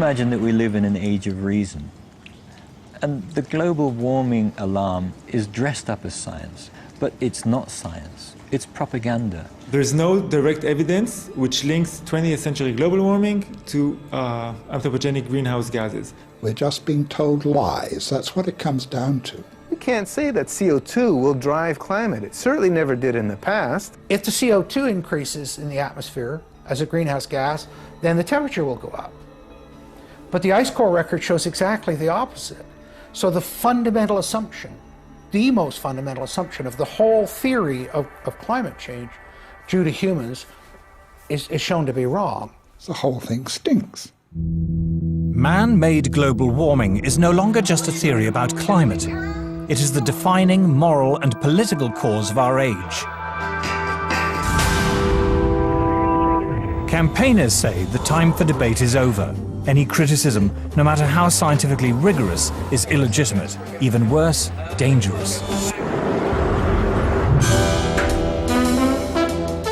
imagine that we live in an age of reason, and the global warming alarm is dressed up as science, but it's not science, it's propaganda. There's no direct evidence which links 20th century global warming to anthropogenic greenhouse gases. We're just being told lies. That's what it comes down to. You can't say that CO2 will drive climate. It certainly never did in the past. If the CO2 increases in the atmosphere as a greenhouse gas, then the temperature will go up. But the ice core record shows exactly the opposite. So the fundamental assumption, the most fundamental assumption of the whole theory of climate change due to humans is shown to be wrong. The whole thing stinks. Man-made global warming is no longer just a theory about climate. It is the defining moral and political cause of our age. Campaigners say the time for debate is over. Any criticism, no matter how scientifically rigorous, is illegitimate, even worse, dangerous.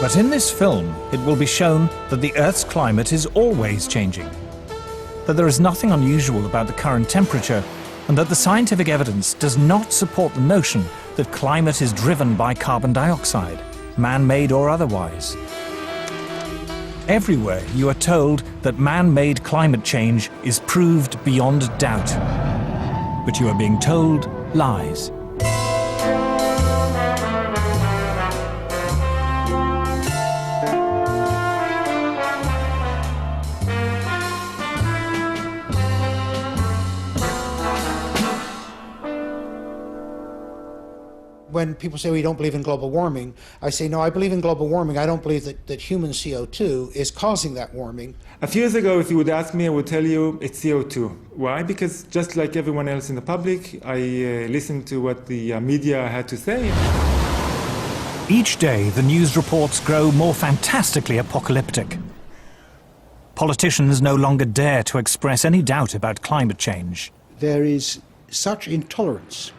But in this film, it will be shown that the Earth's climate is always changing, that there is nothing unusual about the current temperature, and that the scientific evidence does not support the notion that climate is driven by carbon dioxide, man-made or otherwise. Everywhere you are told that man-made climate change is proved beyond doubt, but you are being told lies. When people say, we don't believe in global warming, I say, no, I believe in global warming. I don't believe that human CO2 is causing that warming. A few years ago, if you would ask me, I would tell you it's CO2. Why? Because just like everyone else in the public, I listened to what the media had to say. Each day, the news reports grow more fantastically apocalyptic. Politicians no longer dare to express any doubt about climate change. There is such intolerance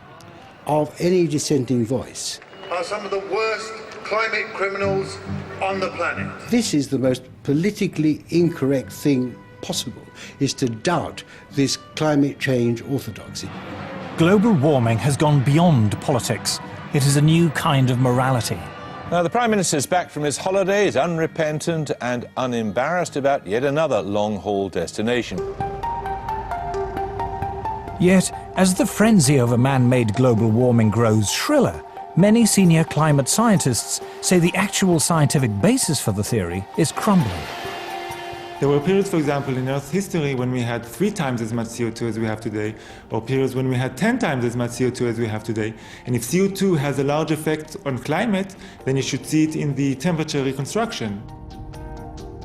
of any dissenting voice. Are some of the worst climate criminals on the planet. This is the most politically incorrect thing possible, is to doubt this climate change orthodoxy. Global warming has gone beyond politics. It is a new kind of morality. Now, the Prime Minister's back from his holidays, unrepentant and unembarrassed about yet another long-haul destination. Yet, as the frenzy over man-made global warming grows shriller, many senior climate scientists say the actual scientific basis for the theory is crumbling. There were periods, for example, in Earth's history when we had 3 times as much CO2 as we have today, or periods when we had 10 times as much CO2 as we have today. And if CO2 has a large effect on climate, then you should see it in the temperature reconstruction.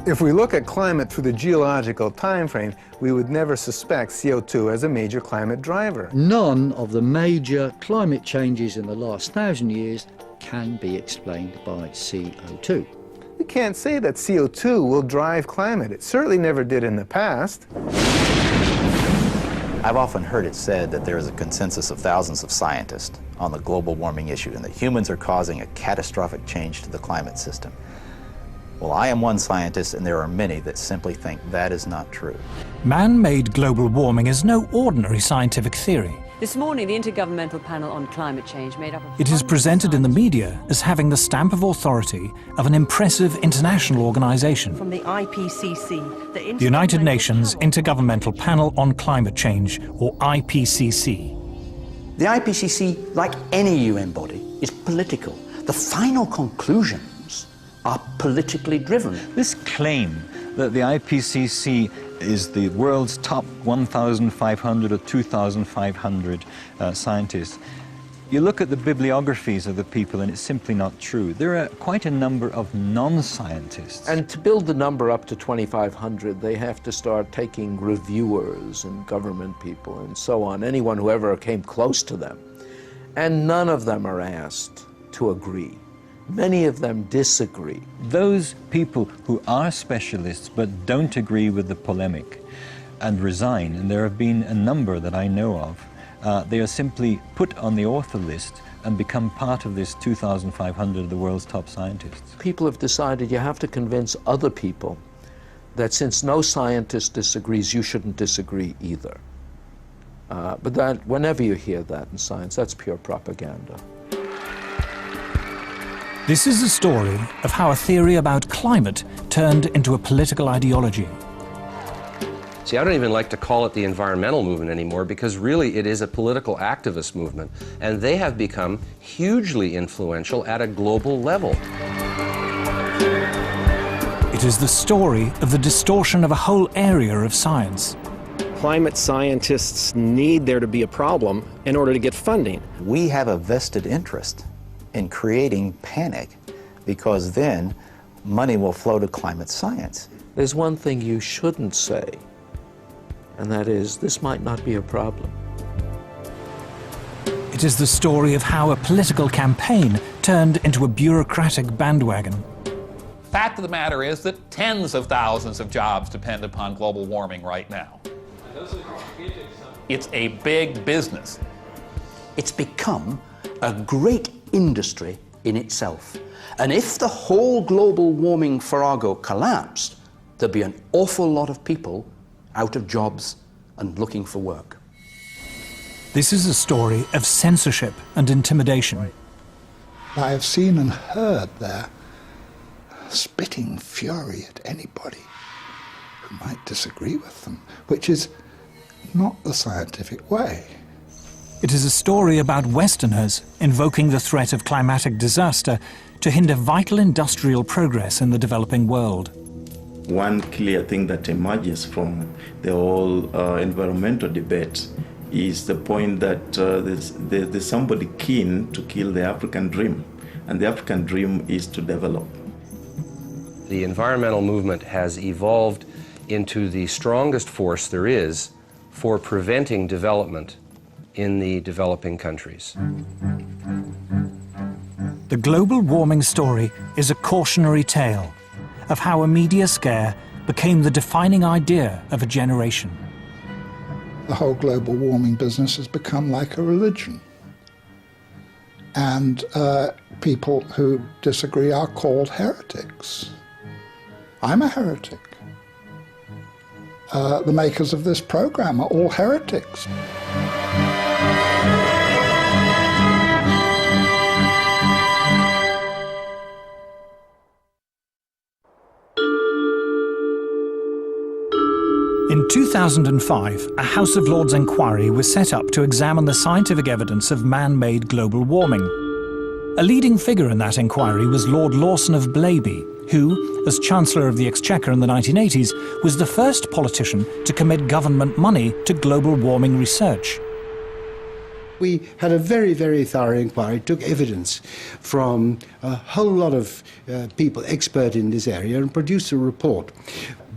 If we look at climate through the geological time frame, we would never suspect CO2 as a major climate driver. None of the major climate changes in the last 1,000 years can be explained by CO2. We can't say that CO2 will drive climate. It certainly never did in the past. I've often heard it said that there is a consensus of thousands of scientists on the global warming issue and that humans are causing a catastrophic change to the climate system. Well, I am one scientist, and there are many that simply think that is not true. Man-made global warming is no ordinary scientific theory. This morning, the Intergovernmental Panel on Climate Change made up of... It is presented in the media as having the stamp of authority of an impressive international organization. From the IPCC, the United Nations Intergovernmental Panel on Climate Change, or IPCC. The IPCC, like any UN body, is political. The final conclusions are politically driven. This claim that the IPCC is the world's top 1,500 or 2,500 scientists, you look at the bibliographies of the people and it's simply not true. There are quite a number of non-scientists. And to build the number up to 2,500, they have to start taking reviewers and government people and so on, anyone who ever came close to them. And none of them are asked to agree. Many of them disagree. Those people who are specialists but don't agree with the polemic and resign, and there have been a number that I know of, they are simply put on the author list and become part of this 2,500 of the world's top scientists. People have decided you have to convince other people that since no scientist disagrees, you shouldn't disagree either. But that, whenever you hear that in science, that's pure propaganda. This is a story of how a theory about climate turned into a political ideology. See, I don't even like to call it the environmental movement anymore, because really it is a political activist movement, and they have become hugely influential at a global level. It is the story of the distortion of a whole area of science. Climate scientists need there to be a problem in order to get funding. We have a vested interest in creating panic, because then money will flow to climate science. There's one thing you shouldn't say, and that is, this might not be a problem. It is the story of how a political campaign turned into a bureaucratic bandwagon. Fact of the matter is that tens of thousands of jobs depend upon global warming right now. It's a big business. It's become a great industry in itself. And if the whole global warming farrago collapsed, there'd be an awful lot of people out of jobs and looking for work. This is a story of censorship and intimidation. I have seen and heard their spitting fury at anybody who might disagree with them, which is not the scientific way. It is a story about Westerners invoking the threat of climatic disaster to hinder vital industrial progress in the developing world. One clear thing that emerges from the whole environmental debate is the point that there's somebody keen to kill the African dream, and the African dream is to develop. The environmental movement has evolved into the strongest force there is for preventing development in the developing countries. The global warming story is a cautionary tale of how a media scare became the defining idea of a generation. The whole global warming business has become like a religion. And people who disagree are called heretics. I'm a heretic. The makers of this program are all heretics. In 2005, a House of Lords inquiry was set up to examine the scientific evidence of man-made global warming. A leading figure in that inquiry was Lord Lawson of Blaby, who, as Chancellor of the Exchequer in the 1980s, was the first politician to commit government money to global warming research. We had a very, very thorough inquiry, took evidence from a whole lot of people expert in this area and produced a report.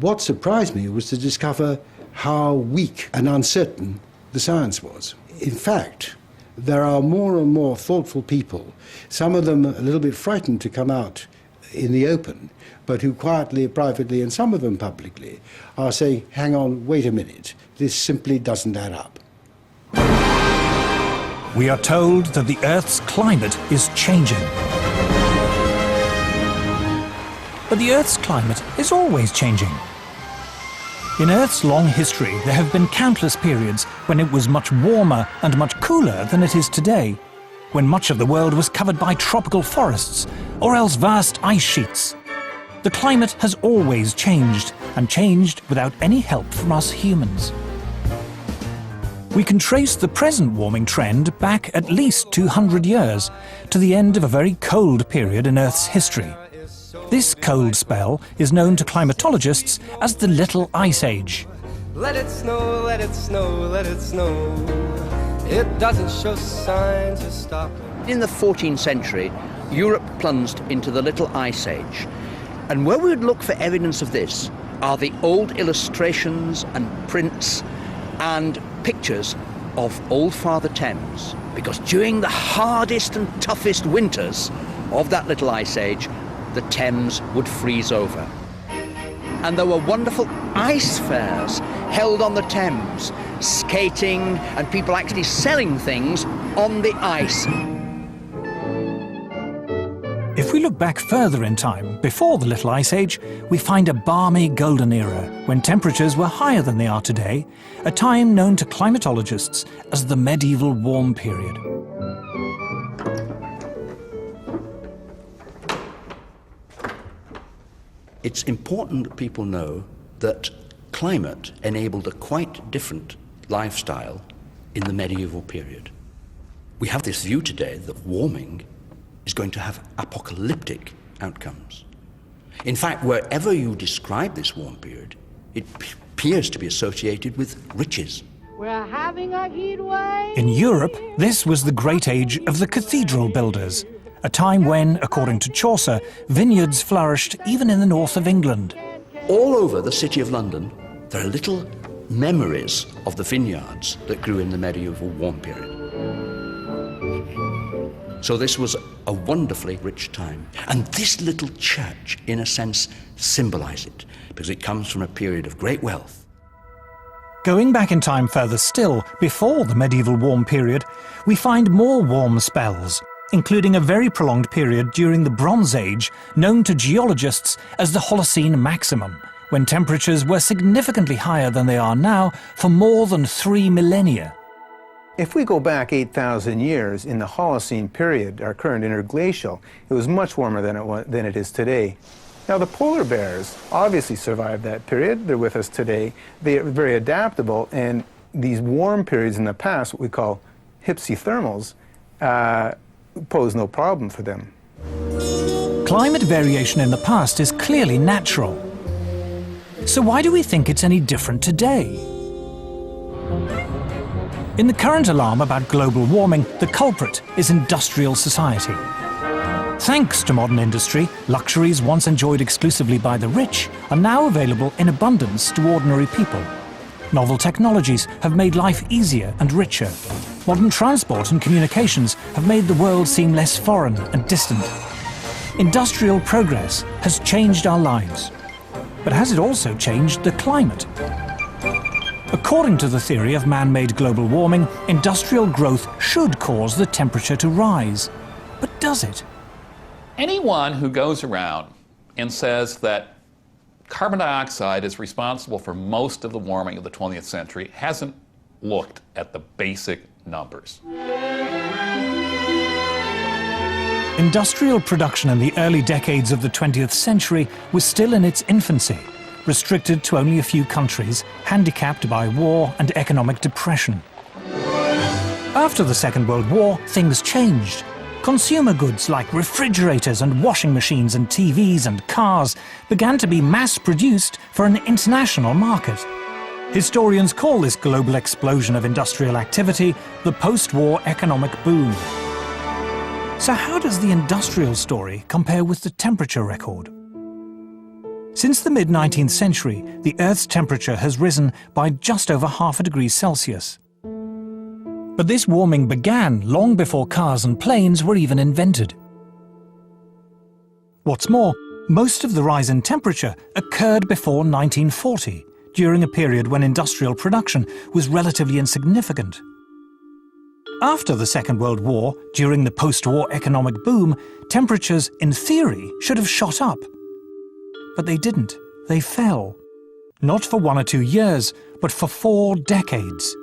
What surprised me was to discover how weak and uncertain the science was. In fact, there are more and more thoughtful people, some of them a little bit frightened to come out in the open, but who quietly, privately, and some of them publicly, are saying, hang on, wait a minute, this simply doesn't add up. We are told that the Earth's climate is changing. But the Earth's climate is always changing. In Earth's long history, there have been countless periods when it was much warmer and much cooler than it is today, when much of the world was covered by tropical forests or else vast ice sheets. The climate has always changed, and changed without any help from us humans. We can trace the present warming trend back at least 200 years, to the end of a very cold period in Earth's history. This cold spell is known to climatologists as the Little Ice Age. Let it snow, let it snow, let it snow. It doesn't show signs of stopping. In the 14th century, Europe plunged into the Little Ice Age. And where we would look for evidence of this are the old illustrations and prints and pictures of Old Father Thames. Because during the hardest and toughest winters of that Little Ice Age, the Thames would freeze over. And there were wonderful ice fairs held on the Thames, skating and people actually selling things on the ice. If we look back further in time, before the Little Ice Age, we find a balmy golden era when temperatures were higher than they are today, a time known to climatologists as the medieval warm period. It's important that people know that climate enabled a quite different lifestyle in the medieval period. We have this view today that warming is going to have apocalyptic outcomes. In fact, wherever you describe this warm period, it appears to be associated with riches. We're having a heat wave. In Europe, this was the great age of the cathedral builders, a time when, according to Chaucer, vineyards flourished even in the north of England. All over the city of London, there are little memories of the vineyards that grew in the medieval warm period. So this was a wonderfully rich time. And this little church, in a sense, symbolizes it, because it comes from a period of great wealth. Going back in time further still, before the medieval warm period, we find more warm spells, including a very prolonged period during the Bronze Age, known to geologists as the Holocene maximum, when temperatures were significantly higher than they are now for more than 3 millennia. If we go back 8,000 years in the Holocene period, our current interglacial, it was much warmer than it is today. Now, the polar bears obviously survived that period. They're with us today. They are very adaptable, and these warm periods in the past, what we call hypsithermals, pose no problem for them. Climate variation in the past is clearly natural. So why do we think it's any different today? In the current alarm about global warming, the culprit is industrial society. Thanks to modern industry, luxuries once enjoyed exclusively by the rich are now available in abundance to ordinary people. Novel technologies have made life easier and richer. Modern transport and communications have made the world seem less foreign and distant. Industrial progress has changed our lives. But has it also changed the climate? According to the theory of man-made global warming, industrial growth should cause the temperature to rise. But does it? Anyone who goes around and says that carbon dioxide is responsible for most of the warming of the 20th century hasn't looked at the basic numbers. Industrial production in the early decades of the 20th century was still in its infancy, restricted to only a few countries, handicapped by war and economic depression. After the Second World War, things changed. Consumer goods like refrigerators and washing machines and TVs and cars began to be mass-produced for an international market. Historians call this global explosion of industrial activity the post-war economic boom. So how does the industrial story compare with the temperature record? Since the mid-19th century, the Earth's temperature has risen by just over 0.5 degrees Celsius. But this warming began long before cars and planes were even invented. What's more, most of the rise in temperature occurred before 1940, during a period when industrial production was relatively insignificant. After the Second World War, during the post-war economic boom, temperatures, in theory, should have shot up. But they didn't. They fell. Not for 1 or 2 years, but for 4 decades.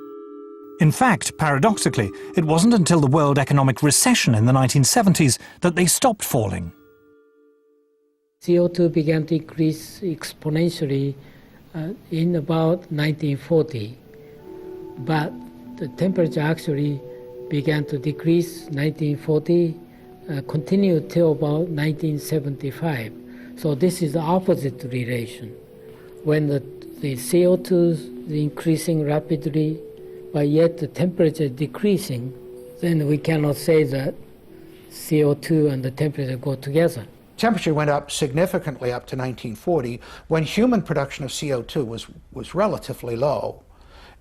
In fact, paradoxically, it wasn't until the world economic recession in the 1970s that they stopped falling. CO2 began to increase exponentially in about 1940, but the temperature actually began to decrease 1940, continued till about 1975. So this is the opposite relation. When the CO2 is increasing rapidly, but yet the temperature decreasing, then we cannot say that CO2 and the temperature go together. Temperature went up significantly up to 1940 when human production of CO2 was relatively low.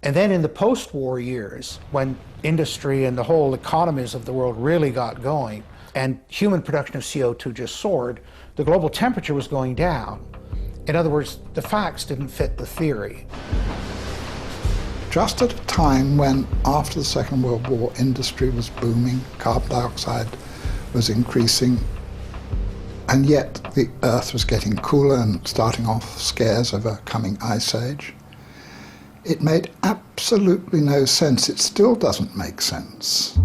And then in the post-war years, when industry and the whole economies of the world really got going, and human production of CO2 just soared, the global temperature was going down. In other words, the facts didn't fit the theory. Just at a time when, after the Second World War, industry was booming, carbon dioxide was increasing, And yet the Earth was getting cooler and starting off scares of a coming ice age. It made absolutely no sense. It still doesn't make sense.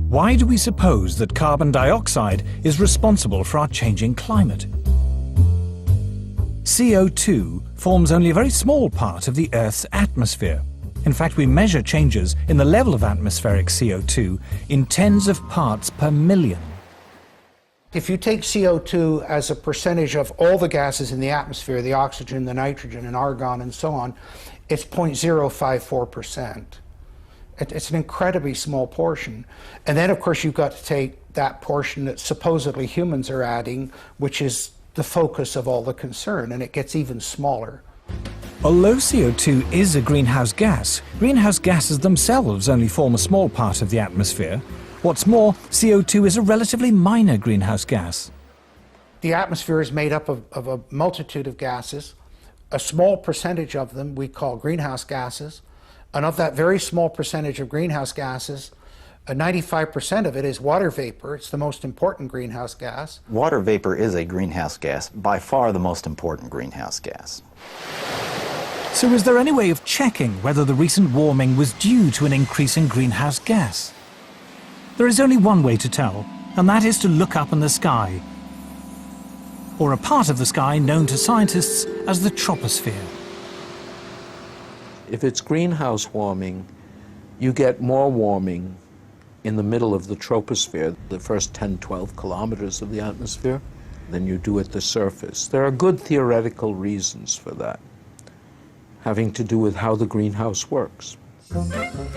Why do we suppose that carbon dioxide is responsible for our changing climate? CO2 forms only a very small part of the Earth's atmosphere. In fact, we measure changes in the level of atmospheric CO2 in tens of parts per million. If you take CO2 as a percentage of all the gases in the atmosphere, the oxygen, the nitrogen, and argon, and so on, it's 0.054%. It's an incredibly small portion. And then, of course, you've got to take that portion that supposedly humans are adding, which is the focus of all the concern, and it gets even smaller. Although CO2 is a greenhouse gas, greenhouse gases themselves only form a small part of the atmosphere. What's more, CO2 is a relatively minor greenhouse gas. The atmosphere is made up of a multitude of gases. A small percentage of them we call greenhouse gases. And of that very small percentage of greenhouse gases, 95% of it is water vapor. It's the most important greenhouse gas. Water vapor is a greenhouse gas, by far the most important greenhouse gas. So is there any way of checking whether the recent warming was due to an increase in greenhouse gas? There is only one way to tell, and that is to look up in the sky, or a part of the sky known to scientists as the troposphere. If it's greenhouse warming, you get more warming in the middle of the troposphere, the first 10, 12 kilometers of the atmosphere, than you do at the surface. There are good theoretical reasons for that, having to do with how the greenhouse works.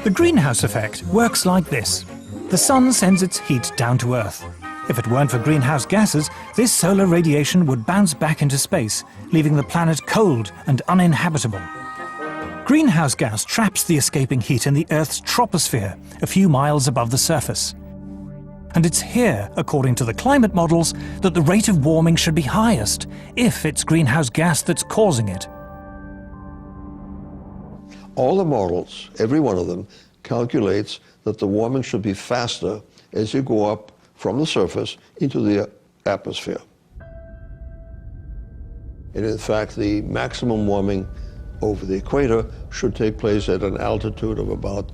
The greenhouse effect works like this. The sun sends its heat down to Earth. If it weren't for greenhouse gases, this solar radiation would bounce back into space, leaving the planet cold and uninhabitable. Greenhouse gas traps the escaping heat in the Earth's troposphere, a few miles above the surface. And it's here, according to the climate models, that the rate of warming should be highest, if it's greenhouse gas that's causing it. All the models, every one of them, calculates that the warming should be faster as you go up from the surface into the atmosphere. And in fact, the maximum warming over the equator should take place at an altitude of about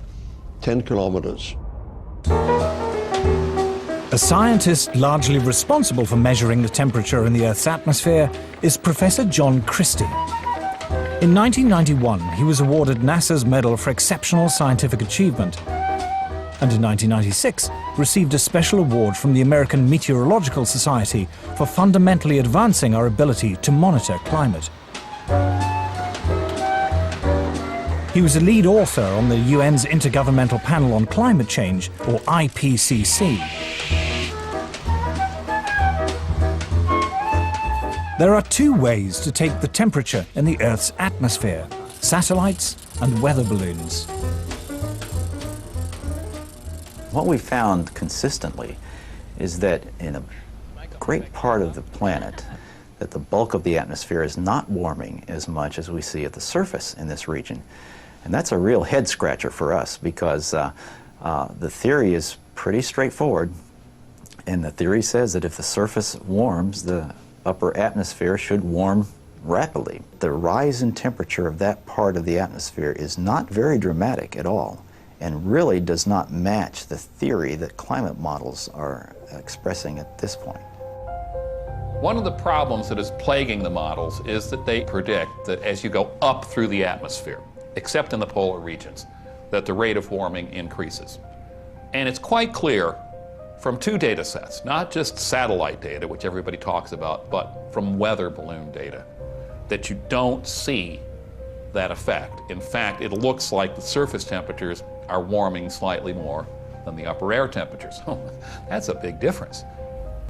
10 kilometers. A scientist largely responsible for measuring the temperature in the Earth's atmosphere is Professor John Christie. In 1991, he was awarded NASA's Medal for Exceptional Scientific Achievement, and in 1996 received a special award from the American Meteorological Society for fundamentally advancing our ability to monitor climate. He was a lead author on the UN's Intergovernmental Panel on Climate Change, or IPCC. There are two ways to take the temperature in the Earth's atmosphere: satellites and weather balloons. What we found consistently is that in a great part of the planet, that the bulk of the atmosphere is not warming as much as we see at the surface in this region. And that's a real head scratcher for us, because the theory is pretty straightforward. And the theory says that if the surface warms, the upper atmosphere should warm rapidly. The rise in temperature of that part of the atmosphere is not very dramatic at all, and really does not match the theory that climate models are expressing at this point. One of the problems that is plaguing the models is that they predict that as you go up through the atmosphere, except in the polar regions, that the rate of warming increases. And it's quite clear from two data sets, not just satellite data, which everybody talks about, but from weather balloon data, that you don't see that effect. In fact, it looks like the surface temperatures are warming slightly more than the upper air temperatures. That's a big difference.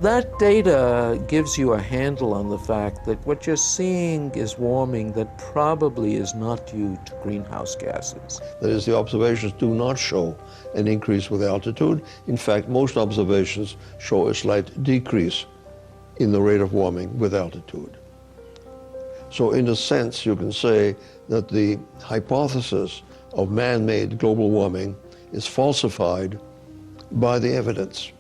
That data gives you a handle on the fact that what you're seeing is warming that probably is not due to greenhouse gases. That is, the observations do not show an increase with altitude. In fact, most observations show a slight decrease in the rate of warming with altitude. So in a sense, you can say that the hypothesis of man-made global warming is falsified by the evidence.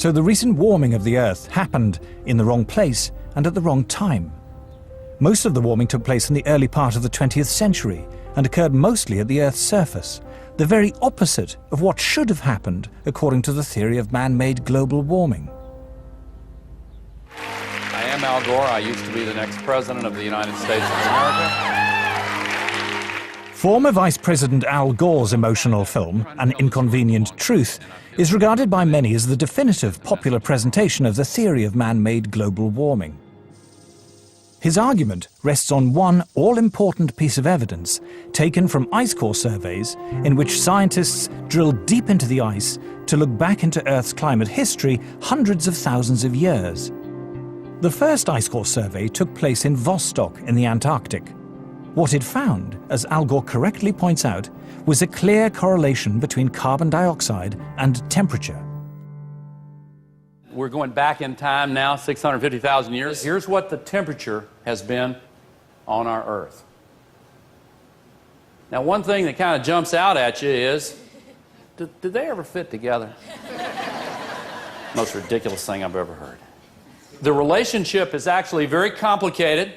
So the recent warming of the Earth happened in the wrong place and at the wrong time. Most of the warming took place in the early part of the 20th century and occurred mostly at the Earth's surface, the very opposite of what should have happened according to the theory of man-made global warming. I am Al Gore. I used to be the next president of the United States of America. Former Vice President Al Gore's emotional film, An Inconvenient Truth, is regarded by many as the definitive popular presentation of the theory of man-made global warming. His argument rests on one all-important piece of evidence taken from ice core surveys in which scientists drilled deep into the ice to look back into Earth's climate history hundreds of thousands of years. The first ice core survey took place in Vostok in the Antarctic. What it found, as Al Gore correctly points out, was a clear correlation between carbon dioxide and temperature. We're going back in time now, 650,000 years. Here's what the temperature has been on our Earth. Now, one thing that kind of jumps out at you is, did they ever fit together? Most ridiculous thing I've ever heard. The relationship is actually very complicated,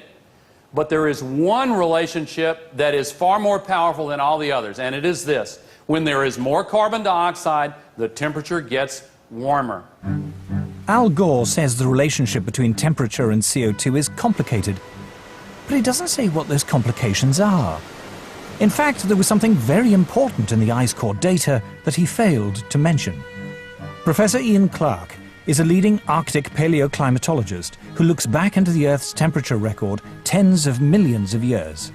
but there is one relationship that is far more powerful than all the others, and it is this. When there is more carbon dioxide, the temperature gets warmer. Al Gore says the relationship between temperature and CO2 is complicated, but he doesn't say what those complications are. In fact, there was something very important in the ice core data that he failed to mention. Professor Ian Clark is a leading Arctic paleoclimatologist who looks back into the Earth's temperature record tens of millions of years.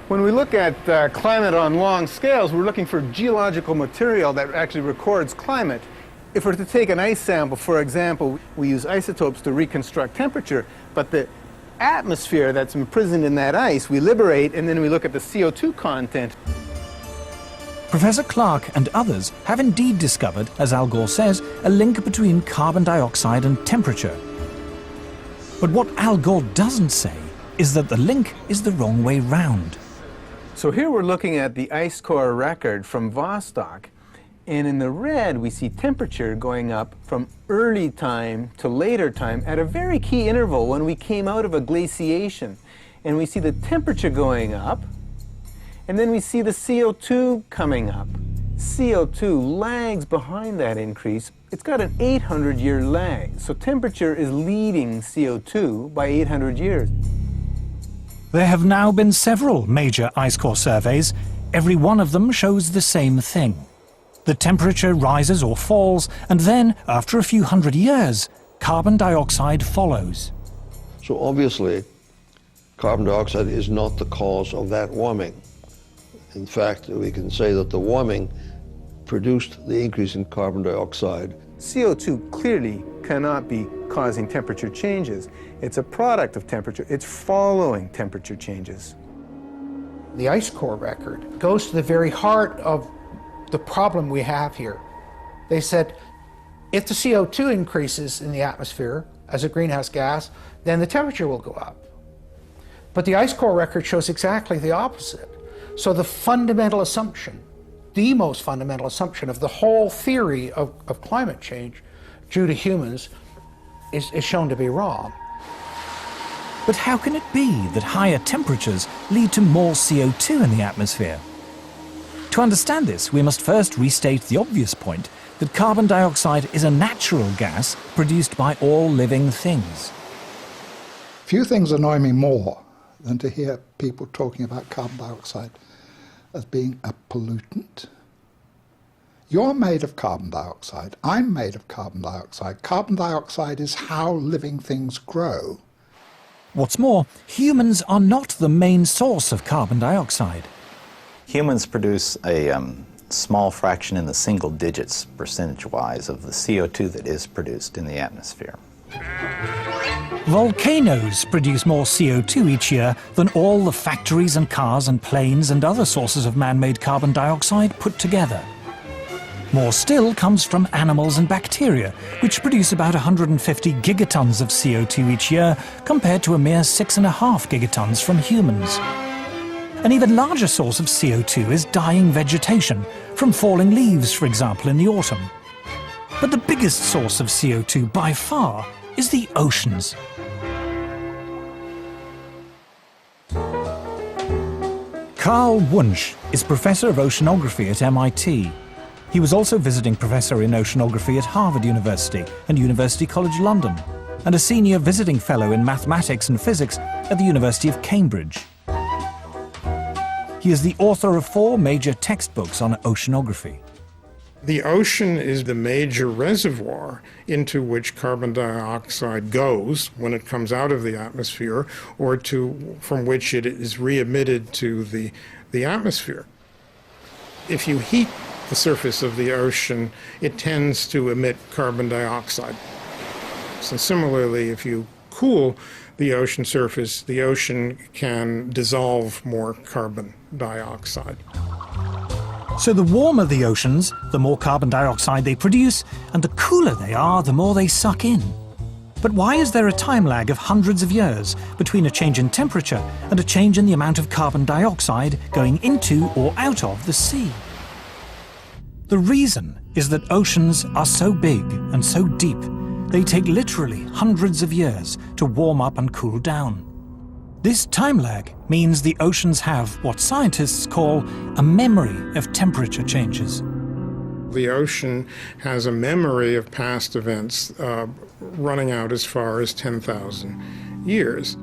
When we look at climate on long scales, we're looking for geological material that actually records climate. If we're to take an ice sample, for example, we use isotopes to reconstruct temperature, but the atmosphere that's imprisoned in that ice, we liberate, and then we look at the CO2 content. Professor Clark and others have indeed discovered, as Al Gore says, a link between carbon dioxide and temperature. But what Al Gore doesn't say is that the link is the wrong way round. So here we're looking at the ice core record from Vostok, and in the red we see temperature going up from early time to later time at a very key interval when we came out of a glaciation. And we see the temperature going up, and then we see the CO2 coming up. CO2 lags behind that increase. It's got an 800-year lag, so temperature is leading CO2 by 800 years. There have now been several major ice core surveys. Every one of them shows the same thing. The temperature rises or falls, and then, after a few hundred years, carbon dioxide follows. So obviously, carbon dioxide is not the cause of that warming. In fact, we can say that the warming produced the increase in carbon dioxide. CO2 clearly cannot be causing temperature changes. It's a product of temperature. It's following temperature changes. The ice core record goes to the very heart of the problem we have here. They said, if the CO2 increases in the atmosphere as a greenhouse gas, then the temperature will go up. But the ice core record shows exactly the opposite. So the fundamental assumption, the most fundamental assumption of the whole theory of climate change due to humans is shown to be wrong. But how can it be that higher temperatures lead to more CO2 in the atmosphere? To understand this, we must first restate the obvious point that carbon dioxide is a natural gas produced by all living things. Few things annoy me more than to hear people talking about carbon dioxide as being a pollutant. You're made of carbon dioxide. I'm made of carbon dioxide. Carbon dioxide is how living things grow. What's more, humans are not the main source of carbon dioxide. Humans produce a small fraction in the single digits percentage-wise of the CO2 that is produced in the atmosphere. Volcanoes produce more CO2 each year than all the factories and cars and planes and other sources of man-made carbon dioxide put together. More still comes from animals and bacteria, which produce about 150 gigatons of CO2 each year, compared to a mere 6.5 gigatons from humans. An even larger source of CO2 is dying vegetation, from falling leaves, for example, in the autumn. But the biggest source of CO2 by far is the oceans. Carl Wunsch is Professor of Oceanography at MIT. He was also visiting Professor in Oceanography at Harvard University and University College London, and a Senior Visiting Fellow in Mathematics and Physics at the University of Cambridge. He is the author of 4 major textbooks on oceanography. The ocean is the major reservoir into which carbon dioxide goes when it comes out of the atmosphere, or from which it is re-emitted to the atmosphere. If you heat the surface of the ocean, it tends to emit carbon dioxide. So similarly, if you cool the ocean surface, the ocean can dissolve more carbon dioxide. So the warmer the oceans, the more carbon dioxide they produce, and the cooler they are, the more they suck in. But why is there a time lag of hundreds of years between a change in temperature and a change in the amount of carbon dioxide going into or out of the sea? The reason is that oceans are so big and so deep, they take literally hundreds of years to warm up and cool down. This time lag means the oceans have what scientists call a memory of temperature changes. The ocean has a memory of past events running out as far as 10,000 years.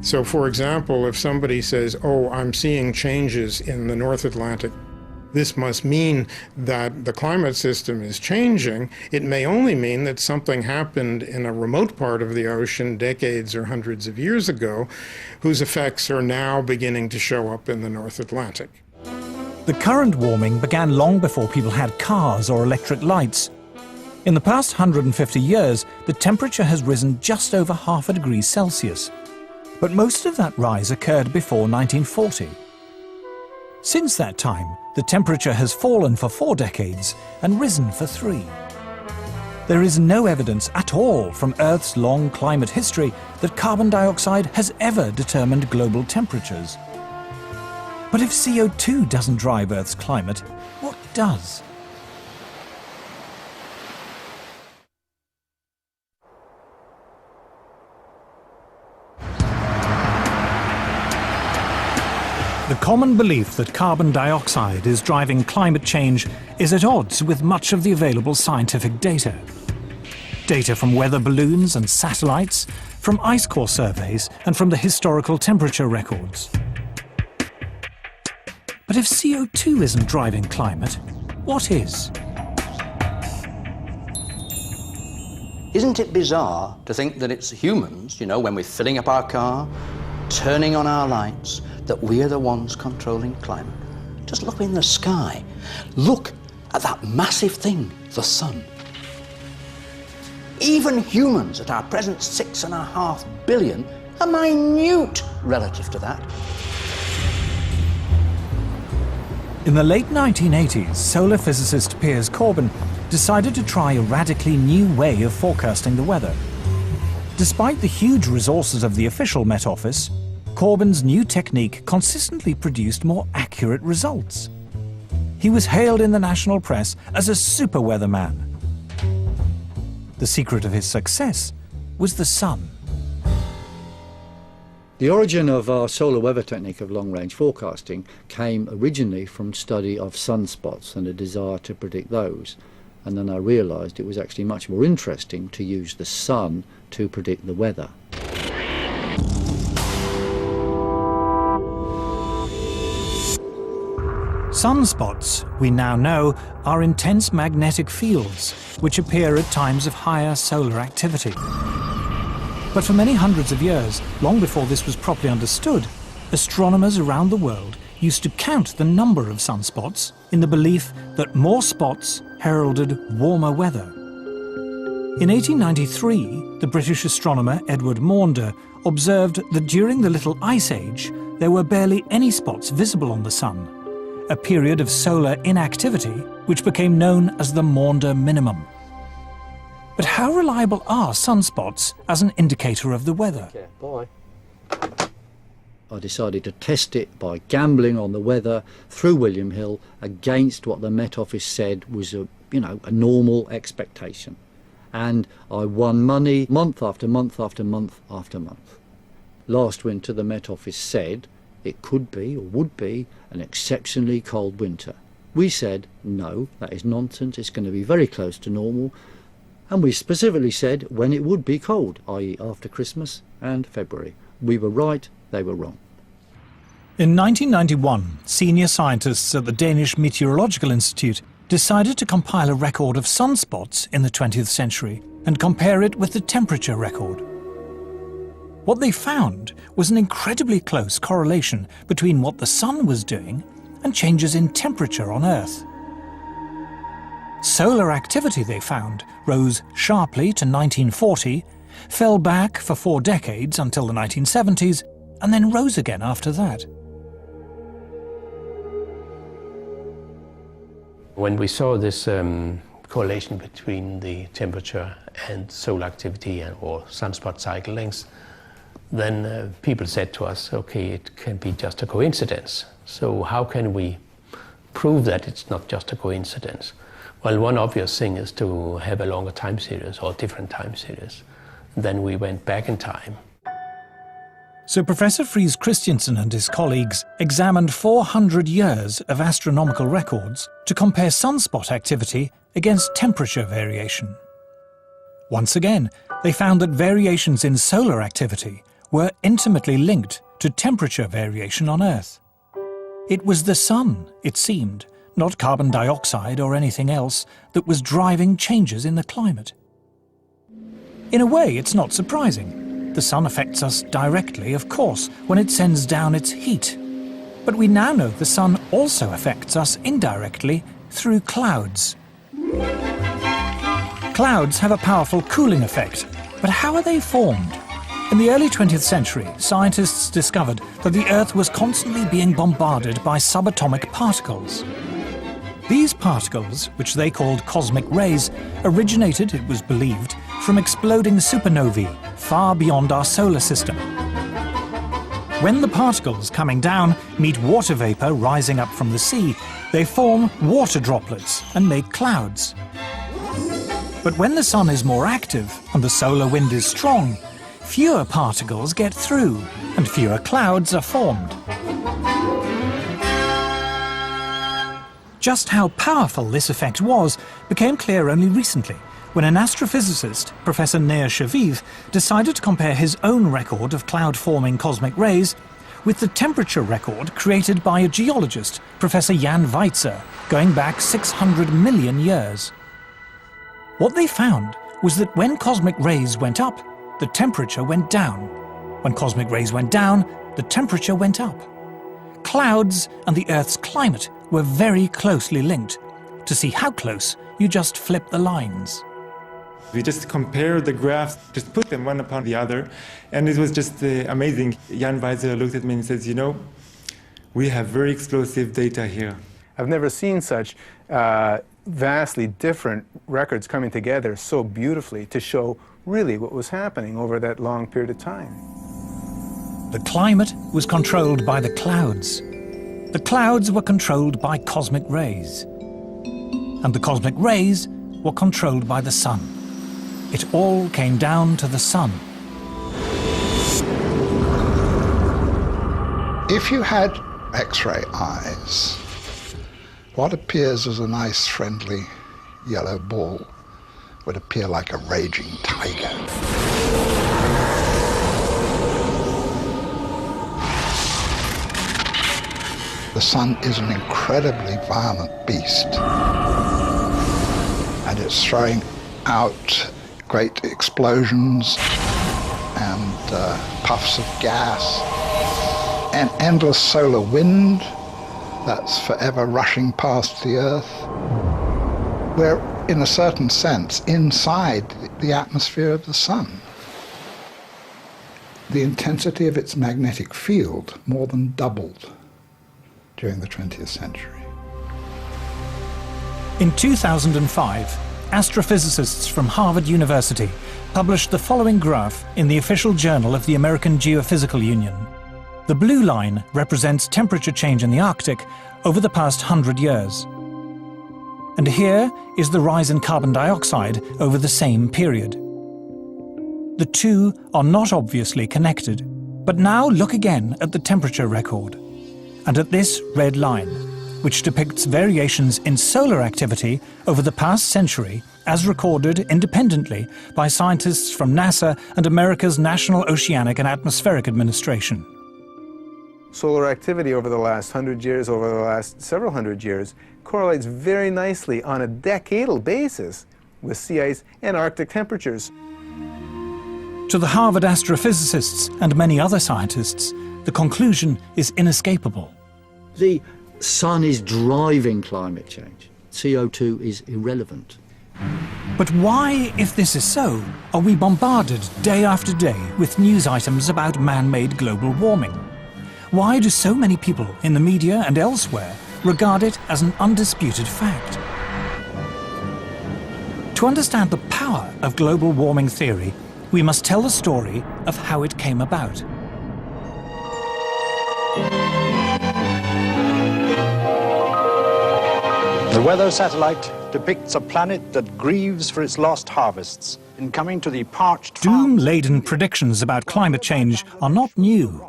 So, for example, if somebody says, "Oh, I'm seeing changes in the North Atlantic," this must mean that the climate system is changing. It may only mean that something happened in a remote part of the ocean decades or hundreds of years ago, whose effects are now beginning to show up in the North Atlantic. The current warming began long before people had cars or electric lights. In the past 150 years, the temperature has risen just over half a degree Celsius. But most of that rise occurred before 1940. Since that time, the temperature has fallen for 4 decades and risen for 3. There is no evidence at all from Earth's long climate history that carbon dioxide has ever determined global temperatures. But if CO2 doesn't drive Earth's climate, what does? The common belief that carbon dioxide is driving climate change is at odds with much of the available scientific data. Data from weather balloons and satellites, from ice core surveys, and from the historical temperature records. But if CO2 isn't driving climate, what is? Isn't it bizarre to think that it's humans, when we're filling up our car, turning on our lights, that we're the ones controlling climate? Just look in the sky. Look at that massive thing, the sun. Even humans at our present 6.5 billion are minute relative to that. In the late 1980s, solar physicist Piers Corbyn decided to try a radically new way of forecasting the weather. Despite the huge resources of the official Met Office, Corbyn's new technique consistently produced more accurate results. He was hailed in the national press as a super weatherman. The secret of his success was the sun. The origin of our solar weather technique of long-range forecasting came originally from study of sunspots and a desire to predict those. And then I realised it was actually much more interesting to use the sun to predict the weather. Sunspots, we now know, are intense magnetic fields which appear at times of higher solar activity. But for many hundreds of years, long before this was properly understood, astronomers around the world used to count the number of sunspots in the belief that more spots heralded warmer weather. In 1893, the British astronomer Edward Maunder observed that during the Little Ice Age, there were barely any spots visible on the sun, a period of solar inactivity which became known as the Maunder minimum. But how reliable are sunspots as an indicator of the weather? Okay, bye. I decided to test it by gambling on the weather through William Hill against what the Met Office said was a a normal expectation. And I won money month after month after month after month. Last winter the Met Office said it could be or would be an exceptionally cold winter. We said, no, that is nonsense, it's going to be very close to normal. And we specifically said when it would be cold, i.e. after Christmas and February. We were right, they were wrong. In 1991, senior scientists at the Danish Meteorological Institute decided to compile a record of sunspots in the 20th century and compare it with the temperature record. What they found was an incredibly close correlation between what the sun was doing and changes in temperature on Earth. Solar activity, they found, rose sharply to 1940, fell back for 4 decades until the 1970s, and then rose again after that. When we saw this correlation between the temperature and solar activity or sunspot cycle lengths, then people said to us, okay, it can be just a coincidence. So how can we prove that it's not just a coincidence? Well, one obvious thing is to have a longer time series or different time series. Then we went back in time. So Professor Friis Christiansen and his colleagues examined 400 years of astronomical records to compare sunspot activity against temperature variation. Once again, they found that variations in solar activity were intimately linked to temperature variation on Earth. It was the sun, it seemed, not carbon dioxide or anything else, that was driving changes in the climate. In a way, it's not surprising. The sun affects us directly, of course, when it sends down its heat. But we now know the sun also affects us indirectly through clouds. Clouds have a powerful cooling effect, but how are they formed? In the early 20th century, scientists discovered that the Earth was constantly being bombarded by subatomic particles. These particles, which they called cosmic rays, originated, it was believed, from exploding supernovae far beyond our solar system. When the particles coming down meet water vapor rising up from the sea, they form water droplets and make clouds. But when the sun is more active and the solar wind is strong, fewer particles get through and fewer clouds are formed. Just how powerful this effect was became clear only recently, when an astrophysicist, Professor Neer Shaviv, decided to compare his own record of cloud-forming cosmic rays with the temperature record created by a geologist, Professor Jan Weitzer, going back 600 million years. What they found was that when cosmic rays went up, the temperature went down. When cosmic rays went down, the temperature went up. Clouds and the Earth's climate were very closely linked. To see how close, you just flip the lines. We just compared the graphs, just put them one upon the other, and it was just amazing. Jan Weitzer looked at me and says, you know, we have very explosive data here. I've never seen such vastly different records coming together so beautifully to show really what was happening over that long period of time. The climate was controlled by the clouds. The clouds were controlled by cosmic rays. And the cosmic rays were controlled by the sun. It all came down to the sun. If you had X-ray eyes, what appears as a nice, friendly yellow ball would appear like a raging tiger. The sun is an incredibly violent beast, and it's throwing out great explosions and puffs of gas, an endless solar wind that's forever rushing past the Earth. We're, in a certain sense, inside the atmosphere of the sun. The intensity of its magnetic field more than doubled during the 20th century. In 2005, astrophysicists from Harvard University published the following graph in the official journal of the American Geophysical Union. The blue line represents temperature change in the Arctic over the past 100 years. And here is the rise in carbon dioxide over the same period. The two are not obviously connected. But now look again at the temperature record, and at this red line, which depicts variations in solar activity over the past century as recorded independently by scientists from NASA and America's National Oceanic and Atmospheric Administration. Solar activity over the last 100 years, over the last several hundred years, correlates very nicely on a decadal basis with sea ice and Arctic temperatures. To the Harvard astrophysicists and many other scientists, the conclusion is inescapable. The sun is driving climate change. CO2 is irrelevant. But why, if this is so, are we bombarded day after day with news items about man-made global warming? Why do so many people in the media and elsewhere regard it as an undisputed fact? To understand the power of global warming theory, we must tell the story of how it came about. The weather satellite depicts a planet that grieves for its lost harvests in coming to the parched... Doom-laden predictions about climate change are not new.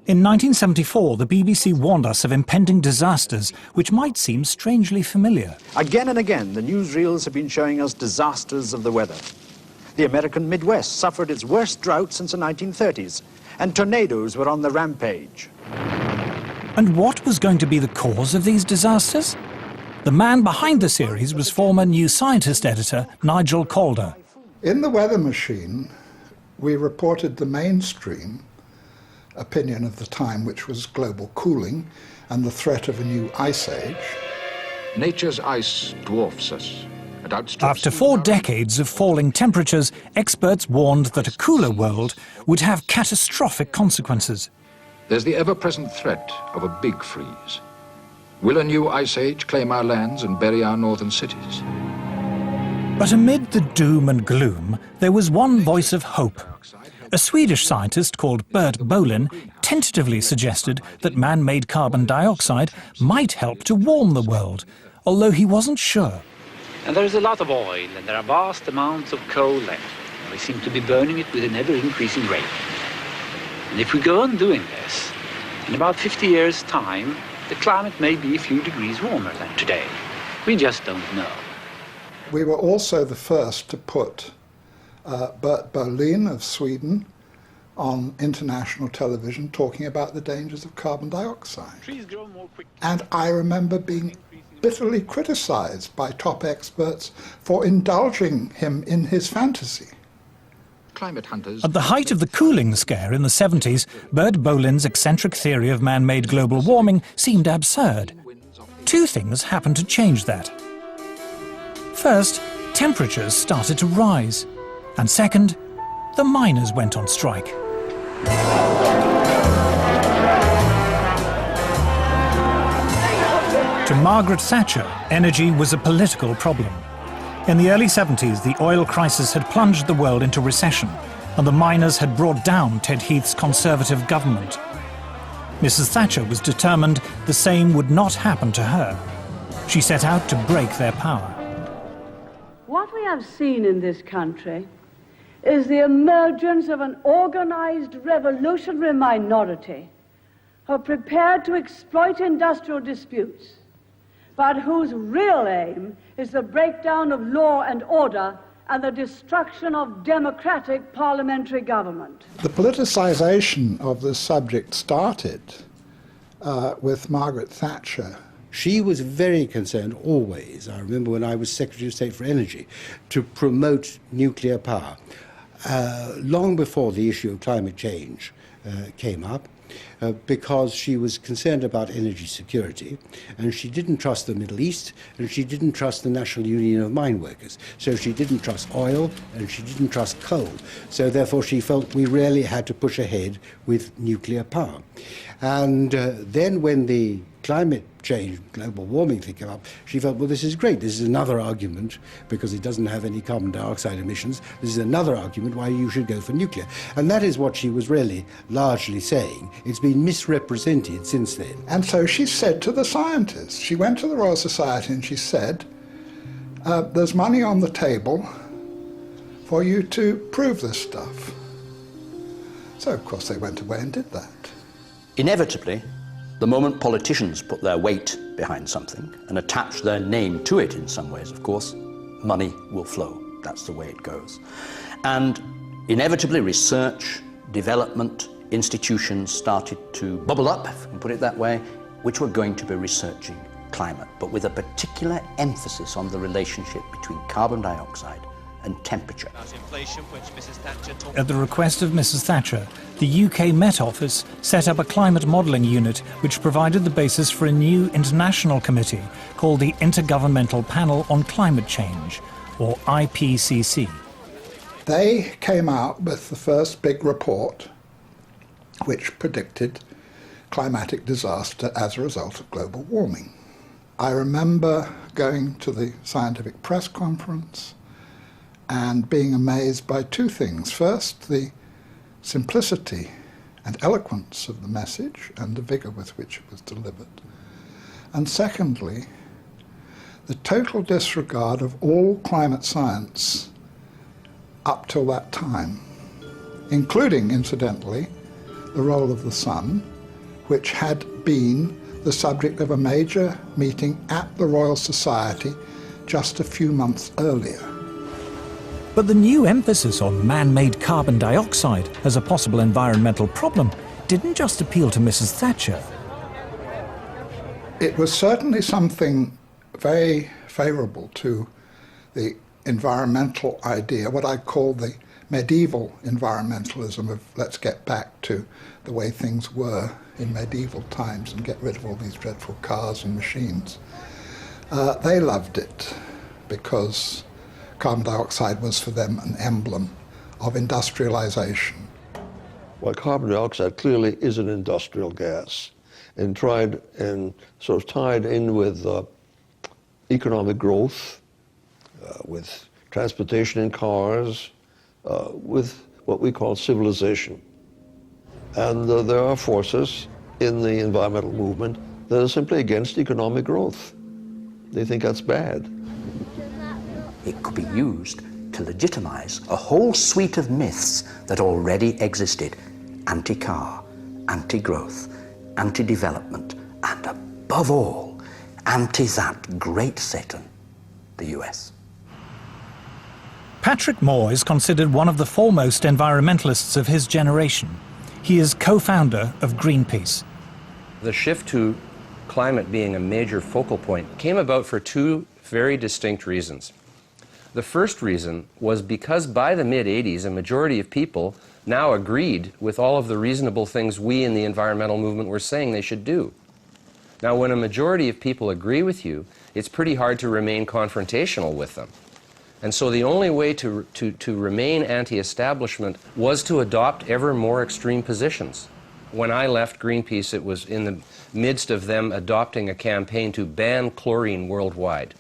In 1974, the BBC warned us of impending disasters which might seem strangely familiar. Again and again, the newsreels have been showing us disasters of the weather. The American Midwest suffered its worst drought since the 1930s, and tornadoes were on the rampage. And what was going to be the cause of these disasters? The man behind the series was former New Scientist editor Nigel Calder. In The Weather Machine, we reported the mainstream opinion of the time, which was global cooling and the threat of a new ice age. Nature's ice dwarfs us. After 4 decades of falling temperatures, experts warned that a cooler world would have catastrophic consequences. There's the ever-present threat of a big freeze. Will a new ice age claim our lands and bury our northern cities? But amid the doom and gloom, there was one voice of hope. A Swedish scientist called Bert Bolin tentatively suggested that man-made carbon dioxide might help to warm the world, although he wasn't sure. And there is a lot of oil, and there are vast amounts of coal left. And we seem to be burning it with an ever-increasing rate. And if we go on doing this, in about 50 years' time, the climate may be a few degrees warmer than today. We just don't know. We were also the first to put Bert Bolin of Sweden on international television talking about the dangers of carbon dioxide. And I remember being bitterly criticized by top experts for indulging him in his fantasy. Climate hunters... At the height of the cooling scare in the 70s, Bert Bolin's eccentric theory of man-made global warming seemed absurd. 2 things happened to change that. First, temperatures started to rise. And second, the miners went on strike. To Margaret Thatcher, energy was a political problem. In the early 70s, the oil crisis had plunged the world into recession, and the miners had brought down Ted Heath's Conservative government. Mrs. Thatcher was determined the same would not happen to her. She set out to break their power. What we have seen in this country is the emergence of an organized revolutionary minority who are prepared to exploit industrial disputes, but whose real aim is the breakdown of law and order and the destruction of democratic parliamentary government. The politicization of this subject started with Margaret Thatcher. She was very concerned always, I remember when I was Secretary of State for Energy, to promote nuclear power. Long before the issue of climate change came up, because she was concerned about energy security, and she didn't trust the Middle East, and she didn't trust the National Union of Mine Workers. So she didn't trust oil, and she didn't trust coal. So therefore she felt we really had to push ahead with nuclear power. And then when the climate change, global warming thing came up, she felt, well, this is great. This is another argument, because it doesn't have any carbon dioxide emissions. This is another argument why you should go for nuclear. And that is what she was really largely saying. It's been misrepresented since then. And so she said to the scientists, she went to the Royal Society and she said, there's money on the table for you to prove this stuff. So, of course, they went away and did that. Inevitably, the moment politicians put their weight behind something and attach their name to it in some ways, of course, money will flow. That's the way it goes. And inevitably, research, development, institutions started to bubble up, if we can put it that way, which were going to be researching climate, but with a particular emphasis on the relationship between carbon dioxide and temperature. At the request of Mrs. Thatcher, the UK Met Office set up a climate modelling unit which provided the basis for a new international committee called the Intergovernmental Panel on Climate Change, or IPCC. They came out with the first big report which predicted climatic disaster as a result of global warming. I remember going to the scientific press conference and being amazed by two things. First, the simplicity and eloquence of the message and the vigour with which it was delivered. And secondly, the total disregard of all climate science up till that time, including, incidentally, the role of the sun, which had been the subject of a major meeting at the Royal Society just a few months earlier. But the new emphasis on man-made carbon dioxide as a possible environmental problem didn't just appeal to Mrs. Thatcher. It was certainly something very favourable to the environmental idea, what I call the medieval environmentalism of let's get back to the way things were in medieval times and get rid of all these dreadful cars and machines. They loved it because carbon dioxide was for them an emblem of industrialization. Well, carbon dioxide clearly is an industrial gas and tried and sort of tied in with economic growth, with transportation in cars, with what we call civilization. And there are forces in the environmental movement that are simply against economic growth. They think that's bad. It could be used to legitimize a whole suite of myths that already existed: anti-car, anti-growth, anti-development, and above all, anti that great Satan, the US. Patrick Moore is considered one of the foremost environmentalists of his generation. He is co-founder of Greenpeace. The shift to climate being a major focal point came about for two very distinct reasons. The first reason was because by the mid-'80s, a majority of people now agreed with all of the reasonable things we in the environmental movement were saying they should do. Now, when a majority of people agree with you, it's pretty hard to remain confrontational with them. And so the only way to remain anti-establishment was to adopt ever more extreme positions. When I left Greenpeace, it was in the midst of them adopting a campaign to ban chlorine worldwide.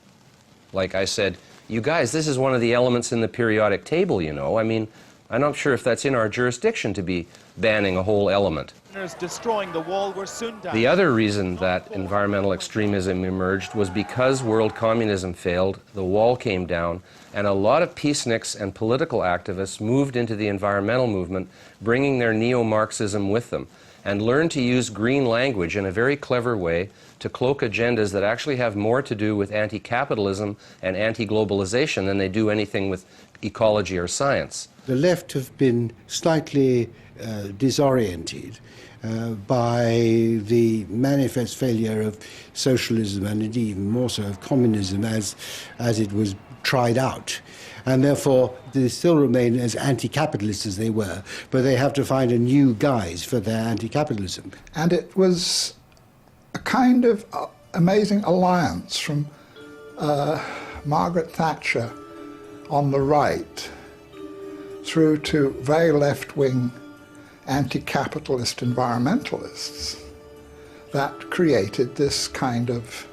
Like I said, you guys, this is one of the elements in the periodic table, you know. I mean, I'm not sure if that's in our jurisdiction to be banning a whole element. Destroying the wall were soon down. The other reason that environmental extremism emerged was because world communism failed, the wall came down, and a lot of peaceniks and political activists moved into the environmental movement, bringing their neo-Marxism with them, and learned to use green language in a very clever way to cloak agendas that actually have more to do with anti-capitalism and anti-globalization than they do anything with ecology or science. The left have been slightly disoriented by the manifest failure of socialism and indeed even more so of communism as it was tried out. And therefore they still remain as anti-capitalist as they were, but they have to find a new guise for their anti-capitalism. And it was a kind of amazing alliance from Margaret Thatcher on the right through to very left-wing anti-capitalist environmentalists that created this kind of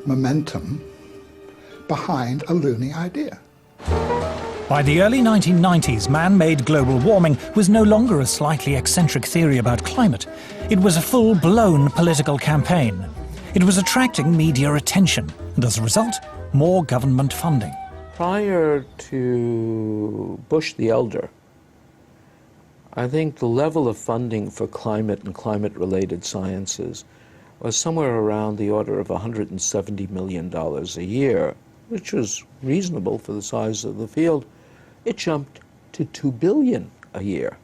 momentum behind a loony idea. By the early 1990s, man-made global warming was no longer a slightly eccentric theory about climate. It was a full-blown political campaign. It was attracting media attention, and as a result, more government funding. Prior to Bush the Elder, I think the level of funding for climate and climate-related sciences was somewhere around the order of $170 million a year, which was reasonable for the size of the field. It jumped to $2 billion a year,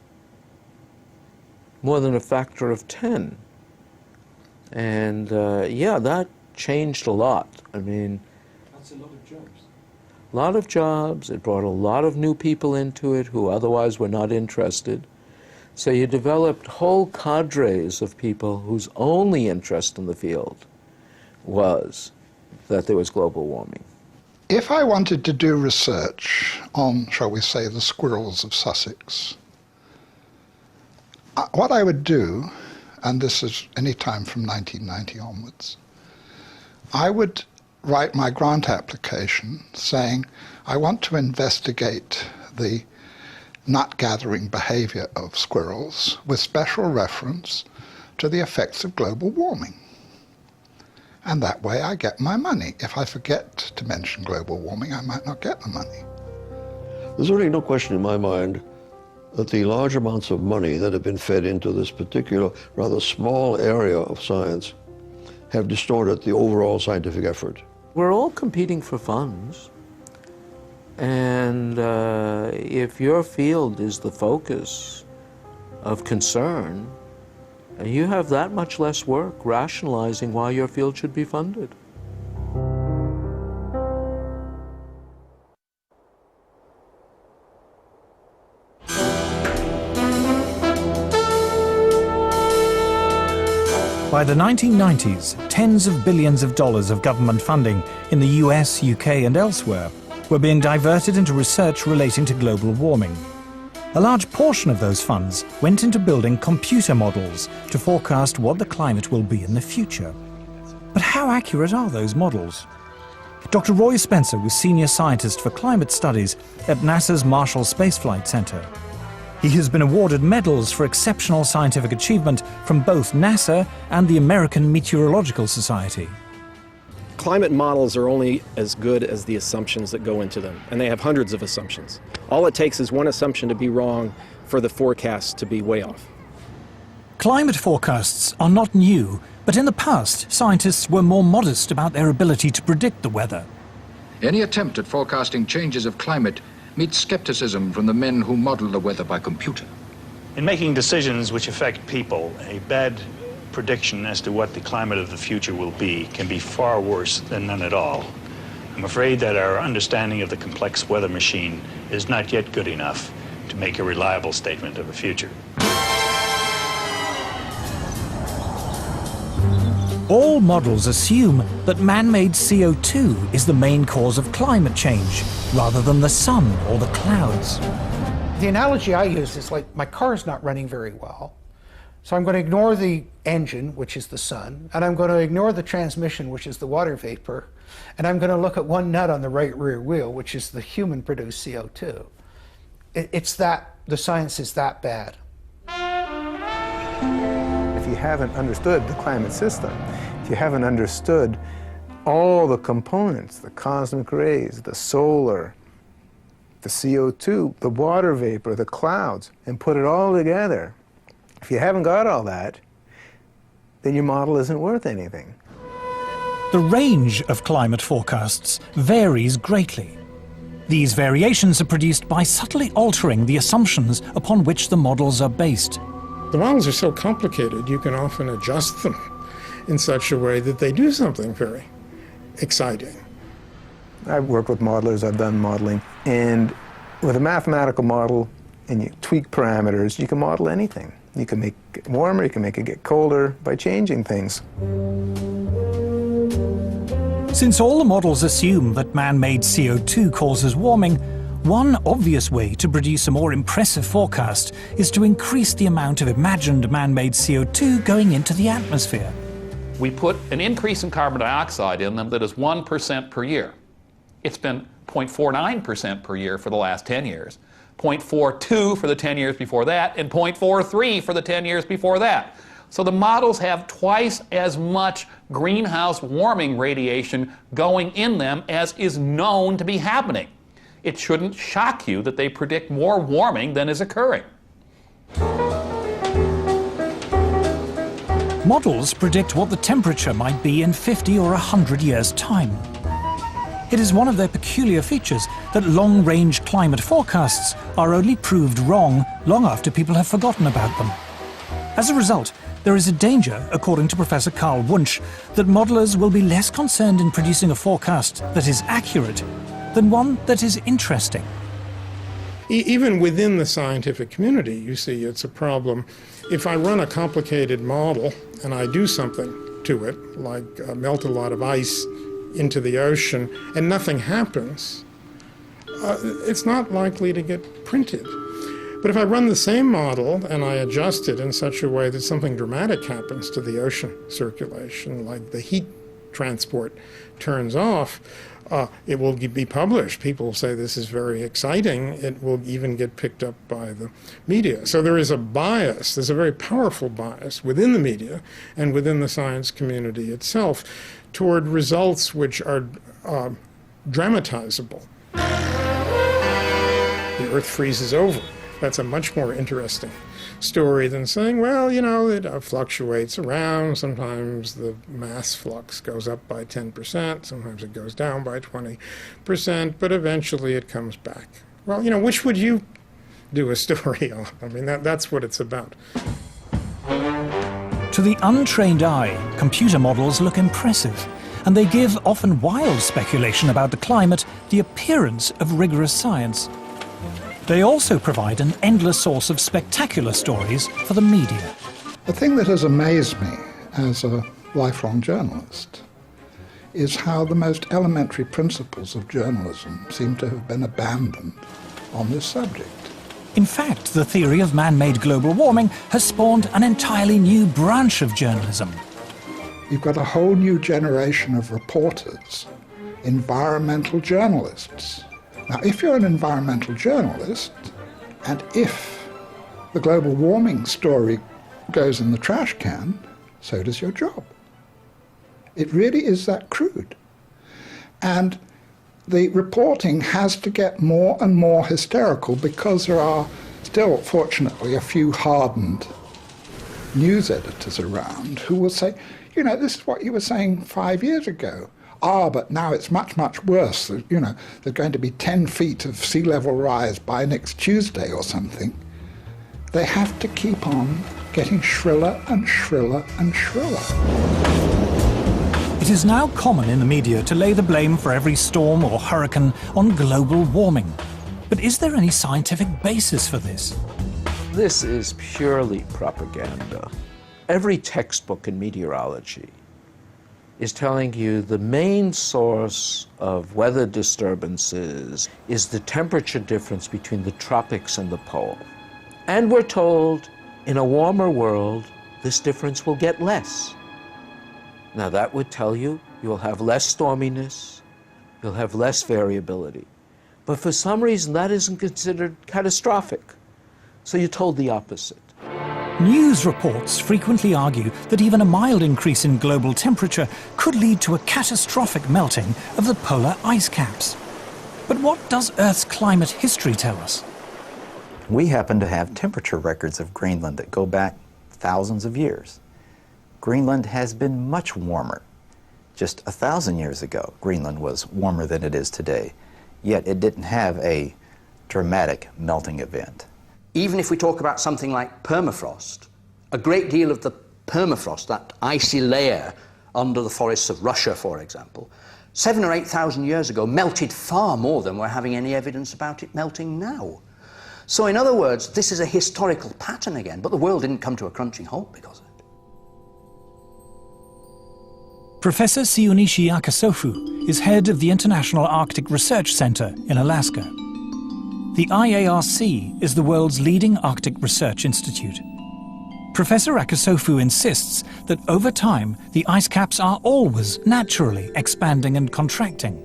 more than a factor of 10. And yeah, that changed a lot. I mean, that's a lot of jobs. A lot of jobs. It brought a lot of new people into it who otherwise were not interested. So you developed whole cadres of people whose only interest in the field was that there was global warming. If I wanted to do research on, shall we say, the squirrels of Sussex, what I would do, and this is any time from 1990 onwards, I would write my grant application saying, I want to investigate the nut-gathering behavior of squirrels with special reference to the effects of global warming. And that way I get my money. If I forget to mention global warming, I might not get the money. There's really no question in my mind that the large amounts of money that have been fed into this particular, rather small area of science have distorted the overall scientific effort. We're all competing for funds. And if your field is the focus of concern, you have that much less work rationalizing why your field should be funded. By the 1990s, tens of billions of dollars of government funding in the US, UK and elsewhere were being diverted into research relating to global warming. A large portion of those funds went into building computer models to forecast what the climate will be in the future. But how accurate are those models? Dr. Roy Spencer was Senior Scientist for Climate Studies at NASA's Marshall Space Flight Center. He has been awarded medals for exceptional scientific achievement from both NASA and the American Meteorological Society. Climate models are only as good as the assumptions that go into them, and they have hundreds of assumptions. All it takes is one assumption to be wrong for the forecast to be way off. Climate forecasts are not new, but in the past, scientists were more modest about their ability to predict the weather. Any attempt at forecasting changes of climate meets skepticism from the men who model the weather by computer. In making decisions which affect people, a bad prediction as to what the climate of the future will be can be far worse than none at all. I'm afraid that our understanding of the complex weather machine is not yet good enough to make a reliable statement of the future. All models assume that man-made CO2 is the main cause of climate change, rather than the sun or the clouds. The analogy I use is like my car is not running very well, so I'm going to ignore the engine, which is the sun, and I'm going to ignore the transmission, which is the water vapor, and I'm going to look at one nut on the right rear wheel, which is the human-produced CO2. It's that, the science is that bad. If you haven't understood the climate system, if you haven't understood all the components, the cosmic rays, the solar, the CO2, the water vapor, the clouds, and put it all together, if you haven't got all that, then your model isn't worth anything. The range of climate forecasts varies greatly. These variations are produced by subtly altering the assumptions upon which the models are based. The models are so complicated, you can often adjust them in such a way that they do something very exciting. I've worked with modelers, I've done modeling, and with a mathematical model and you tweak parameters, you can model anything. You can make it warmer, you can make it get colder by changing things. Since all the models assume that man-made CO2 causes warming, one obvious way to produce a more impressive forecast is to increase the amount of imagined man-made CO2 going into the atmosphere. We put an increase in carbon dioxide in them that is 1% per year. It's been 0.49% per year for the last 10 years, 0.42 for the 10 years before that, and 0.43 for the 10 years before that. So the models have twice as much greenhouse warming radiation going in them as is known to be happening. It shouldn't shock you that they predict more warming than is occurring. Models predict what the temperature might be in 50 or 100 years' time. It is one of their peculiar features that long-range climate forecasts are only proved wrong long after people have forgotten about them. As a result, there is a danger, according to Professor Carl Wunsch, that modelers will be less concerned in producing a forecast that is accurate than one that is interesting. Even within the scientific community, you see, it's a problem. If I run a complicated model and I do something to it, like melt a lot of ice into the ocean, and nothing happens, it's not likely to get printed. But if I run the same model and I adjust it in such a way that something dramatic happens to the ocean circulation, like the heat transport turns off, it will be published. People will say this is very exciting. It will even get picked up by the media. So there is a bias, there's a very powerful bias within the media and within the science community itself toward results which are dramatizable. The Earth freezes over. That's a much more interesting story than saying, well, you know, it fluctuates around. Sometimes the mass flux goes up by 10%, sometimes it goes down by 20%, but eventually it comes back. Well, you know, which would you do a story on? I mean, that's what it's about. To the untrained eye, computer models look impressive, and they give often wild speculation about the climate the appearance of rigorous science. They also provide an endless source of spectacular stories for the media. The thing that has amazed me as a lifelong journalist is how the most elementary principles of journalism seem to have been abandoned on this subject. In fact, the theory of man-made global warming has spawned an entirely new branch of journalism. You've got a whole new generation of reporters, environmental journalists. Now, if you're an environmental journalist, and if the global warming story goes in the trash can, so does your job. It really is that crude. And the reporting has to get more and more hysterical because there are still, fortunately, a few hardened news editors around who will say, you know, this is what you were saying 5 years ago. But now it's much, much worse. You know, there's going to be 10 feet of sea level rise by next Tuesday or something. They have to keep on getting shriller and shriller and shriller. It is now common in the media to lay the blame for every storm or hurricane on global warming. But is there any scientific basis for this? This is purely propaganda. Every textbook in meteorology is telling you the main source of weather disturbances is the temperature difference between the tropics and the pole. And we're told in a warmer world, this difference will get less. Now that would tell you you'll have less storminess, you'll have less variability. But for some reason that isn't considered catastrophic. So you're told the opposite. News reports frequently argue that even a mild increase in global temperature could lead to a catastrophic melting of the polar ice caps. But what does Earth's climate history tell us? We happen to have temperature records of Greenland that go back thousands of years. Greenland has been much warmer. Just 1,000 years ago, Greenland was warmer than it is today, yet it didn't have a dramatic melting event. Even if we talk about something like permafrost, a great deal of the permafrost, that icy layer under the forests of Russia, for example, 7,000 or 8,000 years ago melted far more than we're having any evidence about it melting now. So in other words, this is a historical pattern again, but the world didn't come to a crunching halt because of it. Professor Siunishi Akasofu is head of the International Arctic Research Center in Alaska. The IARC is the world's leading Arctic research institute. Professor Akasofu insists that over time, the ice caps are always naturally expanding and contracting.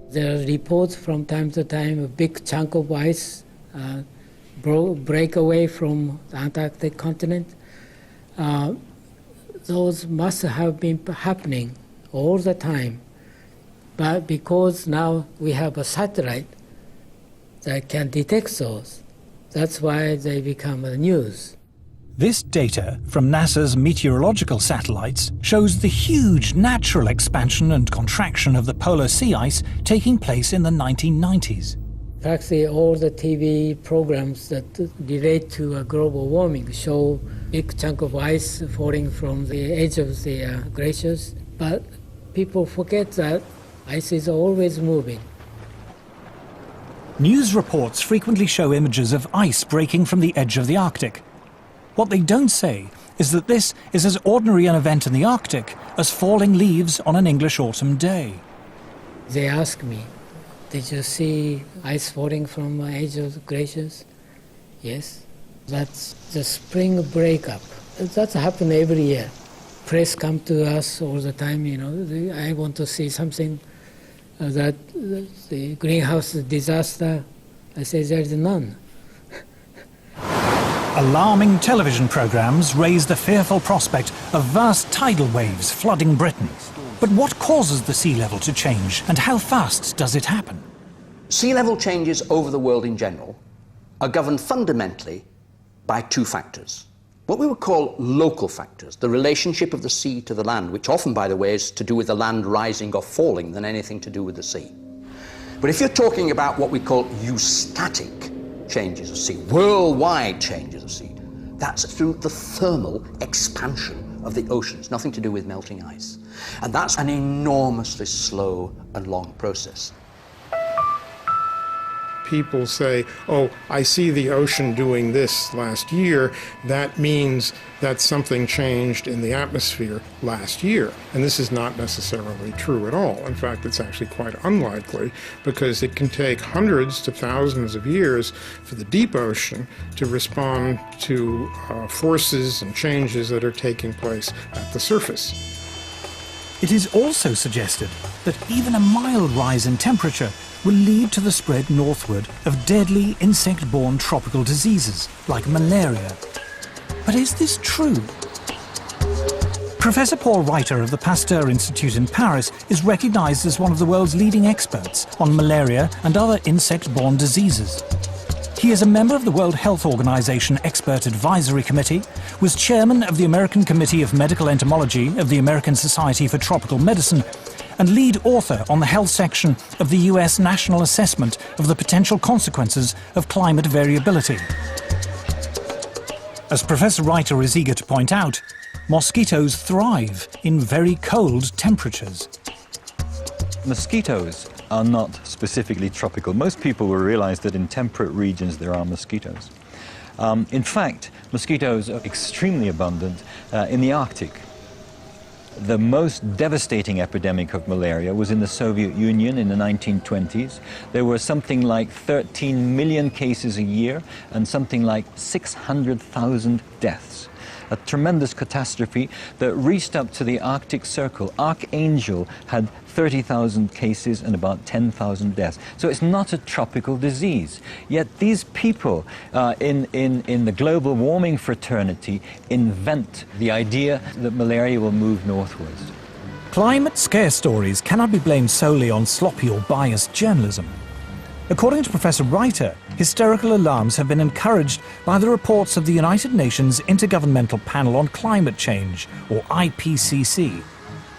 There are reports from time to time a big chunk of ice break away from the Antarctic continent. those must have been happening all the time. But because now we have a satellite that can detect those, that's why they become the news. This data from NASA's meteorological satellites shows the huge natural expansion and contraction of the polar sea ice taking place in the 1990s. Practically all the TV programs that relate to global warming show big chunk of ice falling from the edge of the glaciers, but people forget that ice is always moving. News reports frequently show images of ice breaking from the edge of the Arctic. What they don't say is that this is as ordinary an event in the Arctic as falling leaves on an English autumn day. They ask me, did you see ice falling from the edge of the glaciers? Yes. That's the spring breakup. That's happened every year. Press come to us all the time, I want to see something that the greenhouse disaster. I say there's none. Alarming television programmes raise the fearful prospect of vast tidal waves flooding Britain. But what causes the sea level to change, and how fast does it happen? Sea level changes over the world in general are governed fundamentally by two factors. What we would call local factors, the relationship of the sea to the land, which often, by the way, is to do with the land rising or falling than anything to do with the sea. But if you're talking about what we call eustatic changes of sea, worldwide changes of sea, that's through the thermal expansion of the oceans, nothing to do with melting ice. And that's an enormously slow and long process. People say, oh, I see the ocean doing this last year. That means that something changed in the atmosphere last year. And this is not necessarily true at all. In fact, it's actually quite unlikely, because it can take hundreds to thousands of years for the deep ocean to respond to forces and changes that are taking place at the surface. It is also suggested that even a mild rise in temperature will lead to the spread northward of deadly insect-borne tropical diseases like malaria. But is this true? Professor Paul Reiter of the Pasteur Institute in Paris is recognized as one of the world's leading experts on malaria and other insect-borne diseases. He is a member of the World Health Organization Expert Advisory Committee, was chairman of the American Committee of Medical Entomology of the American Society for Tropical Medicine, and lead author on the health section of the US National Assessment of the Potential Consequences of Climate Variability. As Professor Reiter is eager to point out, mosquitoes thrive in very cold temperatures. Mosquitoes are not specifically tropical. Most people will realize that in temperate regions there are mosquitoes. In fact, mosquitoes are extremely abundant in the Arctic. The most devastating epidemic of malaria was in the Soviet Union in the 1920s. There were something like 13 million cases a year and something like 600,000 deaths. A tremendous catastrophe that reached up to the Arctic Circle. Archangel had 30,000 cases and about 10,000 deaths. So it's not a tropical disease. Yet these people in the global warming fraternity invent the idea that malaria will move northwards. Climate scare stories cannot be blamed solely on sloppy or biased journalism. According to Professor Reiter, hysterical alarms have been encouraged by the reports of the United Nations Intergovernmental Panel on Climate Change, or IPCC.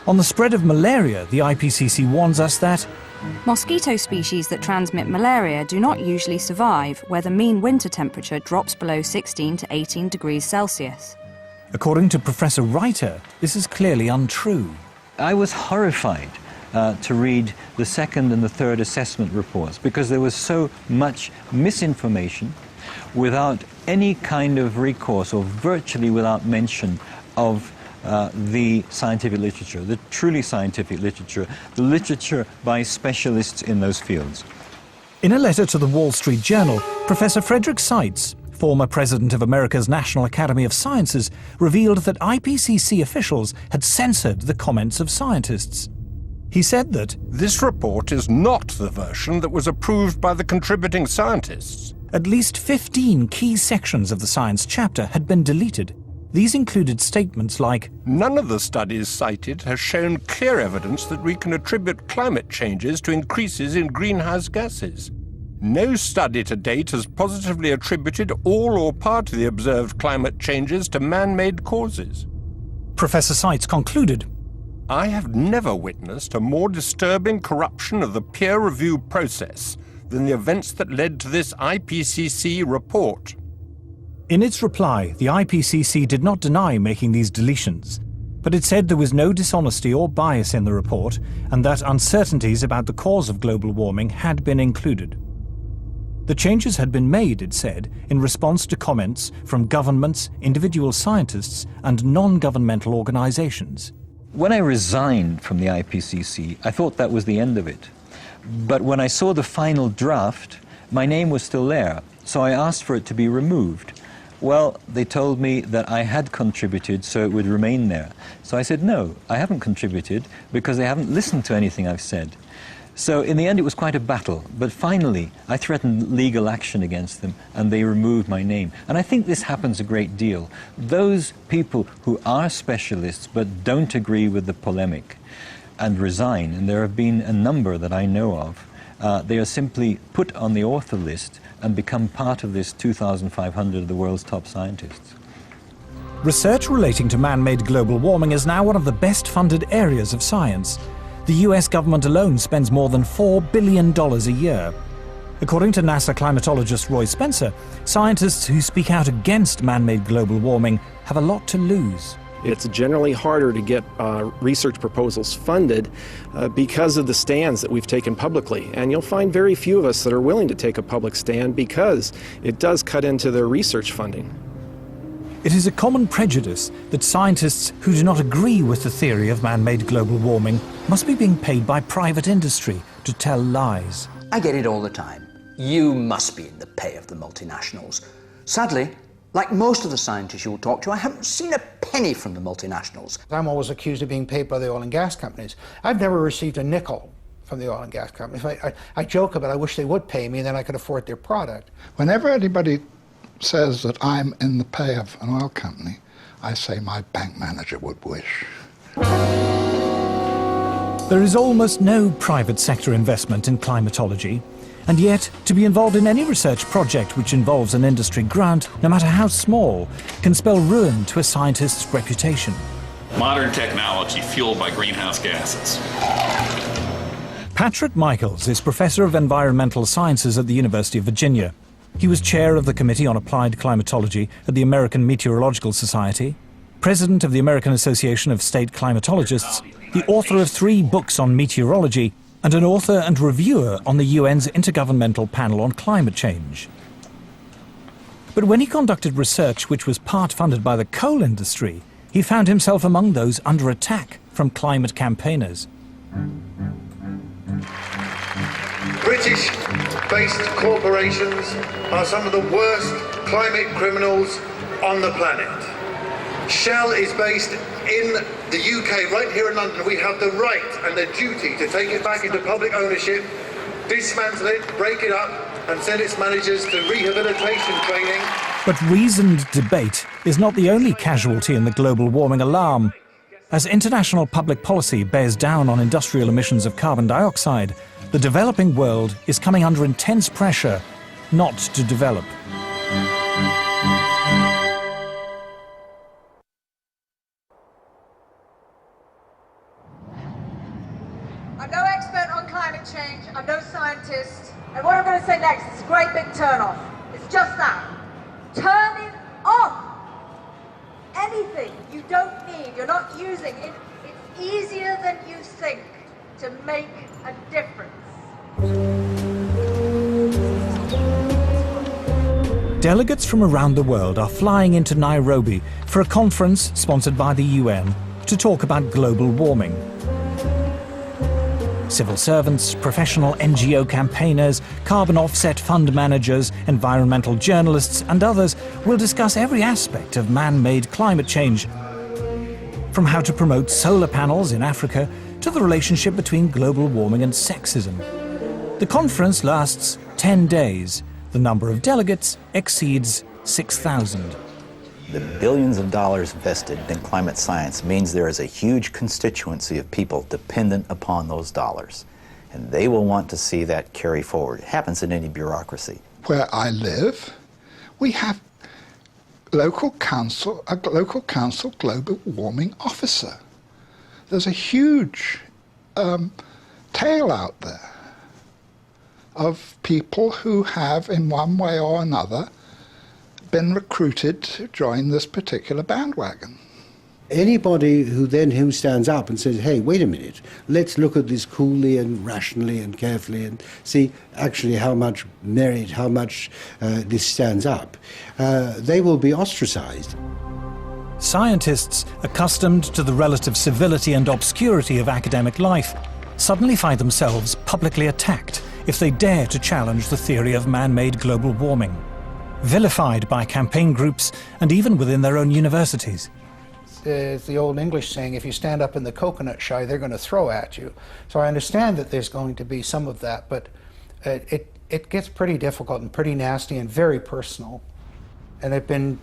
On the spread of malaria, the IPCC warns us that mosquito species that transmit malaria do not usually survive where the mean winter temperature drops below 16 to 18 degrees Celsius. According to Professor Reiter, this is clearly untrue. I was horrified to read the second and the third assessment reports because there was so much misinformation without any kind of recourse, or virtually without mention of the scientific literature, the truly scientific literature, the literature by specialists in those fields. In a letter to the Wall Street Journal, Professor Frederick Seitz, former president of America's National Academy of Sciences, revealed that IPCC officials had censored the comments of scientists. He said that this report is not the version that was approved by the contributing scientists. At least 15 key sections of the science chapter had been deleted. These included statements like, "None of the studies cited has shown clear evidence that we can attribute climate changes to increases in greenhouse gases. No study to date has positively attributed all or part of the observed climate changes to man-made causes." Professor Seitz concluded, "I have never witnessed a more disturbing corruption of the peer review process than the events that led to this IPCC report." In its reply, the IPCC did not deny making these deletions, but it said there was no dishonesty or bias in the report and that uncertainties about the cause of global warming had been included. The changes had been made, it said, in response to comments from governments, individual scientists, and non-governmental organizations. When I resigned from the IPCC, I thought that was the end of it. But when I saw the final draft, my name was still there, so I asked for it to be removed. Well, they told me that I had contributed, so it would remain there. So I said, no, I haven't contributed because they haven't listened to anything I've said. So in the end, it was quite a battle. But finally, I threatened legal action against them, and they removed my name. And I think this happens a great deal. Those people who are specialists but don't agree with the polemic and resign, and there have been a number that I know of, they are simply put on the author list and become part of this 2,500 of the world's top scientists. Research relating to man-made global warming is now one of the best-funded areas of science. The US government alone spends more than $4 billion a year. According to NASA climatologist Roy Spencer, scientists who speak out against man-made global warming have a lot to lose. It's generally harder to get research proposals funded because of the stands that we've taken publicly. And you'll find very few of us that are willing to take a public stand because it does cut into their research funding. It is a common prejudice that scientists who do not agree with the theory of man-made global warming must be being paid by private industry to tell lies. I get it all the time. You must be in the pay of the multinationals. Sadly, like most of the scientists you'll talk to, I haven't seen a penny from the multinationals. I'm always accused of being paid by the oil and gas companies. I've never received a nickel from the oil and gas companies. I joke about I wish they would pay me and then I could afford their product. Whenever anybody says that I'm in the pay of an oil company, I say my bank manager would wish. There is almost no private sector investment in climatology, and yet to be involved in any research project which involves an industry grant, no matter how small, can spell ruin to a scientist's reputation. Modern technology fueled by greenhouse gases. Patrick Michaels is Professor of Environmental Sciences at the University of Virginia. He was chair of the Committee on Applied Climatology at the American Meteorological Society, president of the American Association of State Climatologists, the author of 3 books on meteorology, and an author and reviewer on the UN's Intergovernmental Panel on Climate Change. But when he conducted research which was part funded by the coal industry, he found himself among those under attack from climate campaigners. British-based corporations are some of the worst climate criminals on the planet. Shell is based in the UK, right here in London. We have the right and the duty to take it back into public ownership, dismantle it, break it up, and send its managers to rehabilitation training. But reasoned debate is not the only casualty in the global warming alarm. As international public policy bears down on industrial emissions of carbon dioxide, the developing world is coming under intense pressure not to develop. I'm no expert on climate change, I'm no scientist, and what I'm going to say next is a great big turn-off. It's just that. Turn it off! Anything you don't need, you're not using, it's easier than you think to make a difference. Delegates from around the world are flying into Nairobi for a conference sponsored by the UN to talk about global warming. Civil servants, professional NGO campaigners, carbon offset fund managers, environmental journalists and others will discuss every aspect of man-made climate change, from how to promote solar panels in Africa to the relationship between global warming and sexism. The conference lasts 10 days. The number of delegates exceeds 6,000. The billions of dollars invested in climate science means there is a huge constituency of people dependent upon those dollars. And they will want to see that carry forward. It happens in any bureaucracy. Where I live, we have a local council global warming officer. There's a huge tail out there of people who have, in one way or another, been recruited to join this particular bandwagon. Anybody who stands up and says, hey, wait a minute, let's look at this coolly and rationally and carefully and see actually how much merit, how much this stands up, they will be ostracized. Scientists, accustomed to the relative civility and obscurity of academic life, suddenly find themselves publicly attacked if they dare to challenge the theory of man-made global warming, vilified by campaign groups and even within their own universities. It's the old English saying, if you stand up in the coconut shy, they're going to throw at you. So I understand that there's going to be some of that, but it gets pretty difficult and pretty nasty and very personal. And there've been,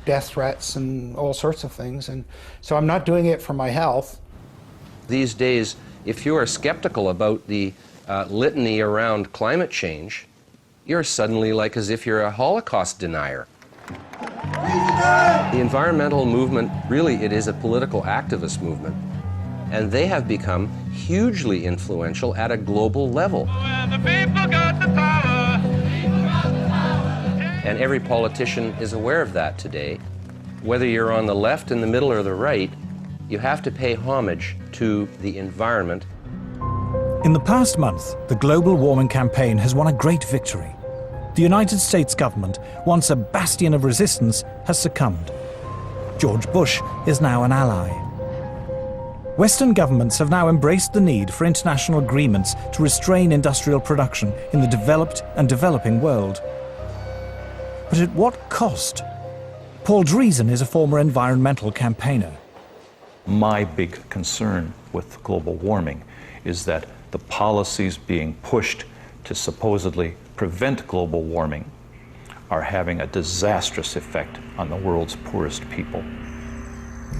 death threats and all sorts of things. And so I'm not doing it for my health. These days, if you are skeptical about the litany around climate change, you're suddenly like as if you're a Holocaust denier. The environmental movement, really, it is a political activist movement. And they have become hugely influential at a global level. And every politician is aware of that today. Whether you're on the left, in the middle, or the right, you have to pay homage to the environment. In the past month, the global warming campaign has won a great victory. The United States government, once a bastion of resistance, has succumbed. George Bush is now an ally. Western governments have now embraced the need for international agreements to restrain industrial production in the developed and developing world. But at what cost? Paul Driesen is a former environmental campaigner. My big concern with global warming is that the policies being pushed to supposedly prevent global warming are having a disastrous effect on the world's poorest people.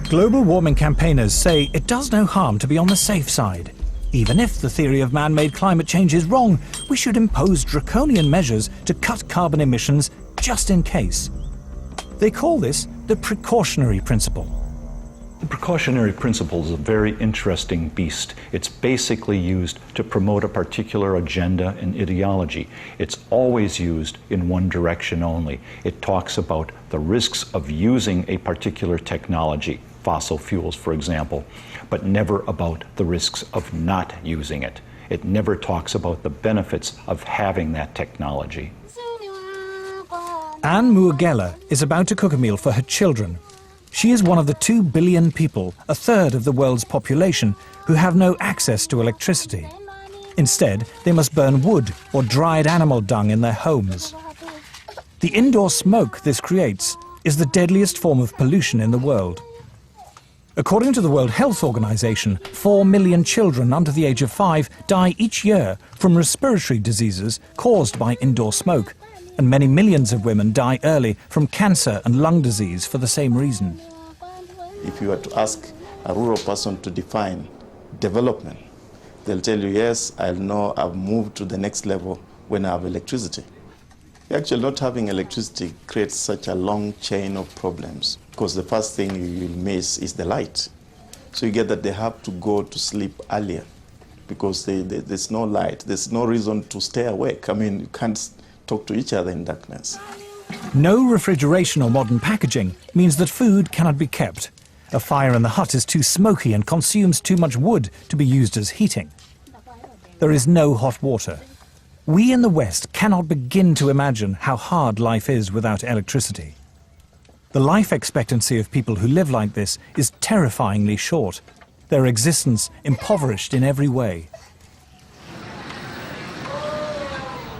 Global warming campaigners say it does no harm to be on the safe side. Even if the theory of man-made climate change is wrong, we should impose draconian measures to cut carbon emissions just in case. They call this the precautionary principle. The precautionary principle is a very interesting beast. It's basically used to promote a particular agenda and ideology. It's always used in one direction only. It talks about the risks of using a particular technology, fossil fuels, for example, but never about the risks of not using it. It never talks about the benefits of having that technology. Anne Muagela is about to cook a meal for her children. She is one of the 2 billion people, a third of the world's population, who have no access to electricity. Instead, they must burn wood or dried animal dung in their homes. The indoor smoke this creates is the deadliest form of pollution in the world. According to the World Health Organization, 4 million children under the age of 5 die each year from respiratory diseases caused by indoor smoke, and many millions of women die early from cancer and lung disease for the same reason. If you were to ask a rural person to define development, they'll tell you, yes, I know I've moved to the next level when I have electricity. Actually, not having electricity creates such a long chain of problems because the first thing you will miss is the light. So you get that they have to go to sleep earlier because there's no light. There's no reason to stay awake. I mean, you can't talk to each other in darkness. No refrigeration or modern packaging means that food cannot be kept. A fire in the hut is too smoky and consumes too much wood to be used as heating. There is no hot water. We in the West cannot begin to imagine how hard life is without electricity. The life expectancy of people who live like this is terrifyingly short, their existence impoverished in every way.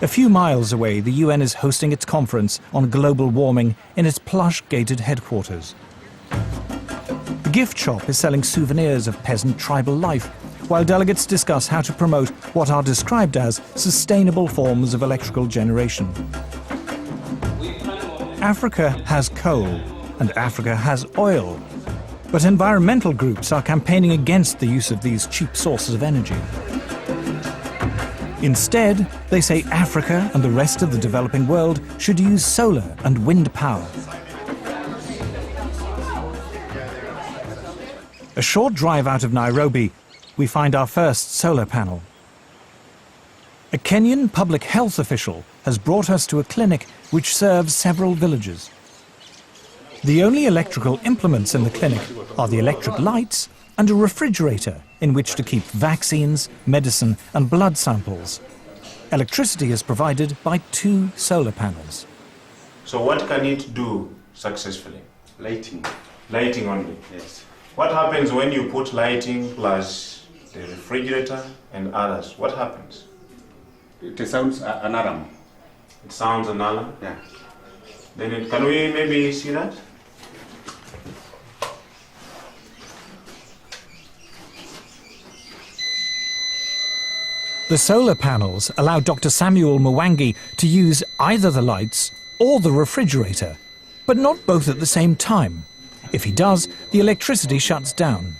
A few miles away, the UN is hosting its conference on global warming in its plush gated headquarters. The gift shop is selling souvenirs of peasant tribal life, while delegates discuss how to promote what are described as sustainable forms of electrical generation. Africa has coal and Africa has oil, but environmental groups are campaigning against the use of these cheap sources of energy. Instead, they say Africa and the rest of the developing world should use solar and wind power. A short drive out of Nairobi, we find our first solar panel. A Kenyan public health official has brought us to a clinic which serves several villages. The only electrical implements in the clinic are the electric lights and a refrigerator in which to keep vaccines, medicine and blood samples. Electricity is provided by 2 solar panels. So what can it do successfully? Lighting. Lighting only? Yes. What happens when you put lighting plus the refrigerator and others? What happens? It sounds an alarm. It sounds an alarm? Yeah. Then can we maybe see that? The solar panels allow Dr. Samuel Mwangi to use either the lights or the refrigerator, but not both at the same time. If he does, the electricity shuts down.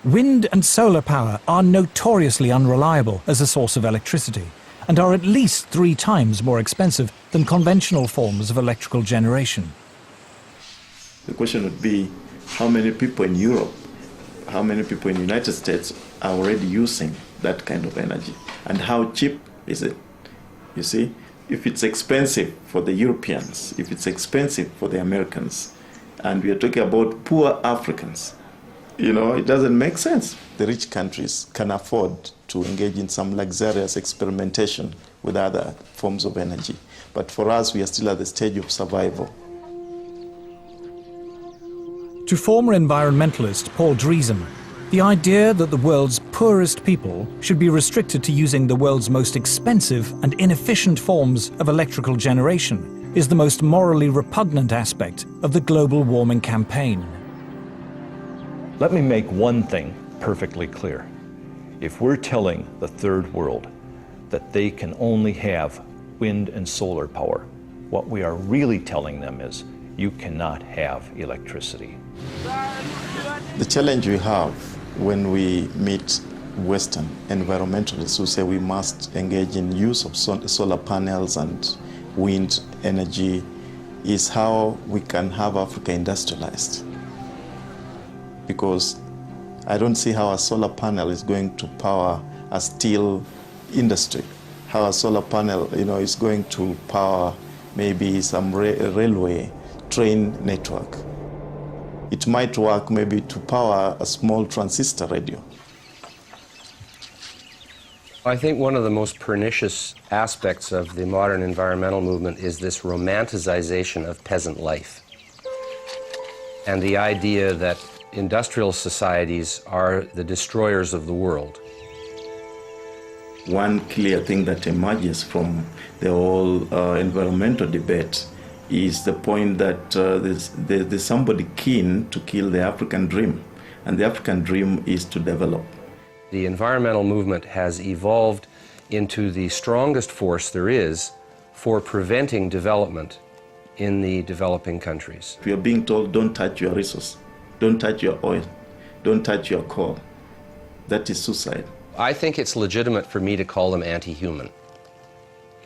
Wind and solar power are notoriously unreliable as a source of electricity and are at least 3 times more expensive than conventional forms of electrical generation. The question would be, how many people in Europe, how many people in the United States are already using that kind of energy? And how cheap is it? You see, if it's expensive for the Europeans, if it's expensive for the Americans, and we are talking about poor Africans, it doesn't make sense. The rich countries can afford to engage in some luxurious experimentation with other forms of energy. But for us, we are still at the stage of survival. To former environmentalist Paul Driesen, the idea that the world's poorest people should be restricted to using the world's most expensive and inefficient forms of electrical generation is the most morally repugnant aspect of the global warming campaign. Let me make one thing perfectly clear. If we're telling the third world that they can only have wind and solar power, what we are really telling them is you cannot have electricity. The challenge we have when we meet Western environmentalists who say we must engage in use of solar panels and wind energy is how we can have Africa industrialized. Because I don't see how a solar panel is going to power a steel industry, how a solar panel is going to power maybe some railway train network. It might work maybe to power a small transistor radio. I think one of the most pernicious aspects of the modern environmental movement is this romanticization of peasant life. And the idea that industrial societies are the destroyers of the world. One clear thing that emerges from the whole environmental debate is the point that there's somebody keen to kill the African dream, and the African dream is to develop. The environmental movement has evolved into the strongest force there is for preventing development in the developing countries. We are being told, don't touch your resource, don't touch your oil, don't touch your coal. That is suicide. I think it's legitimate for me to call them anti-human.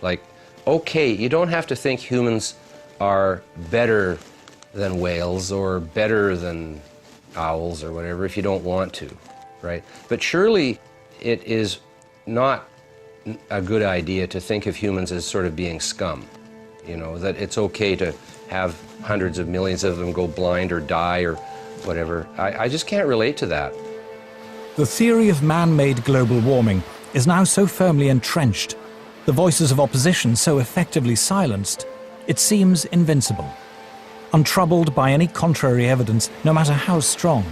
Like, okay, you don't have to think humans are better than whales or better than owls or whatever if you don't want to, right? But surely it is not a good idea to think of humans as sort of being scum, that it's okay to have hundreds of millions of them go blind or die or whatever. I just can't relate to that. The theory of man-made global warming is now so firmly entrenched, the voices of opposition so effectively silenced, it seems invincible, untroubled by any contrary evidence, no matter how strong.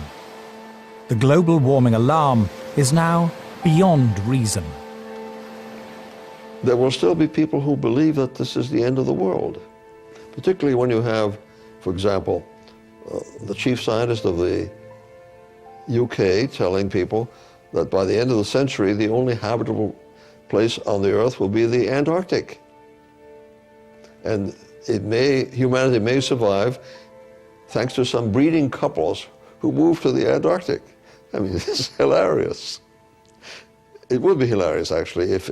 The global warming alarm is now beyond reason. There will still be people who believe that this is the end of the world, particularly when you have, for example, the chief scientist of the UK telling people that by the end of the century, the only habitable place on the Earth will be the Antarctic. And humanity may survive thanks to some breeding couples who move to the Antarctic. I mean, it's hilarious. It would be hilarious, actually, if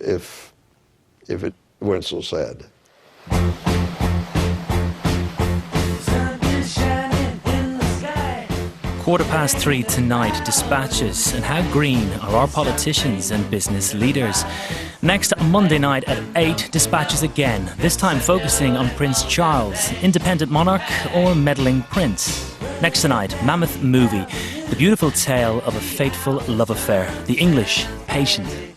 it weren't so sad. 3:15 tonight, dispatches, and how green are our politicians and business leaders. Next Monday night at 8, dispatches again, this time focusing on Prince Charles, independent monarch or meddling prince. Next tonight, Mammoth Movie, the beautiful tale of a fateful love affair, The English Patient.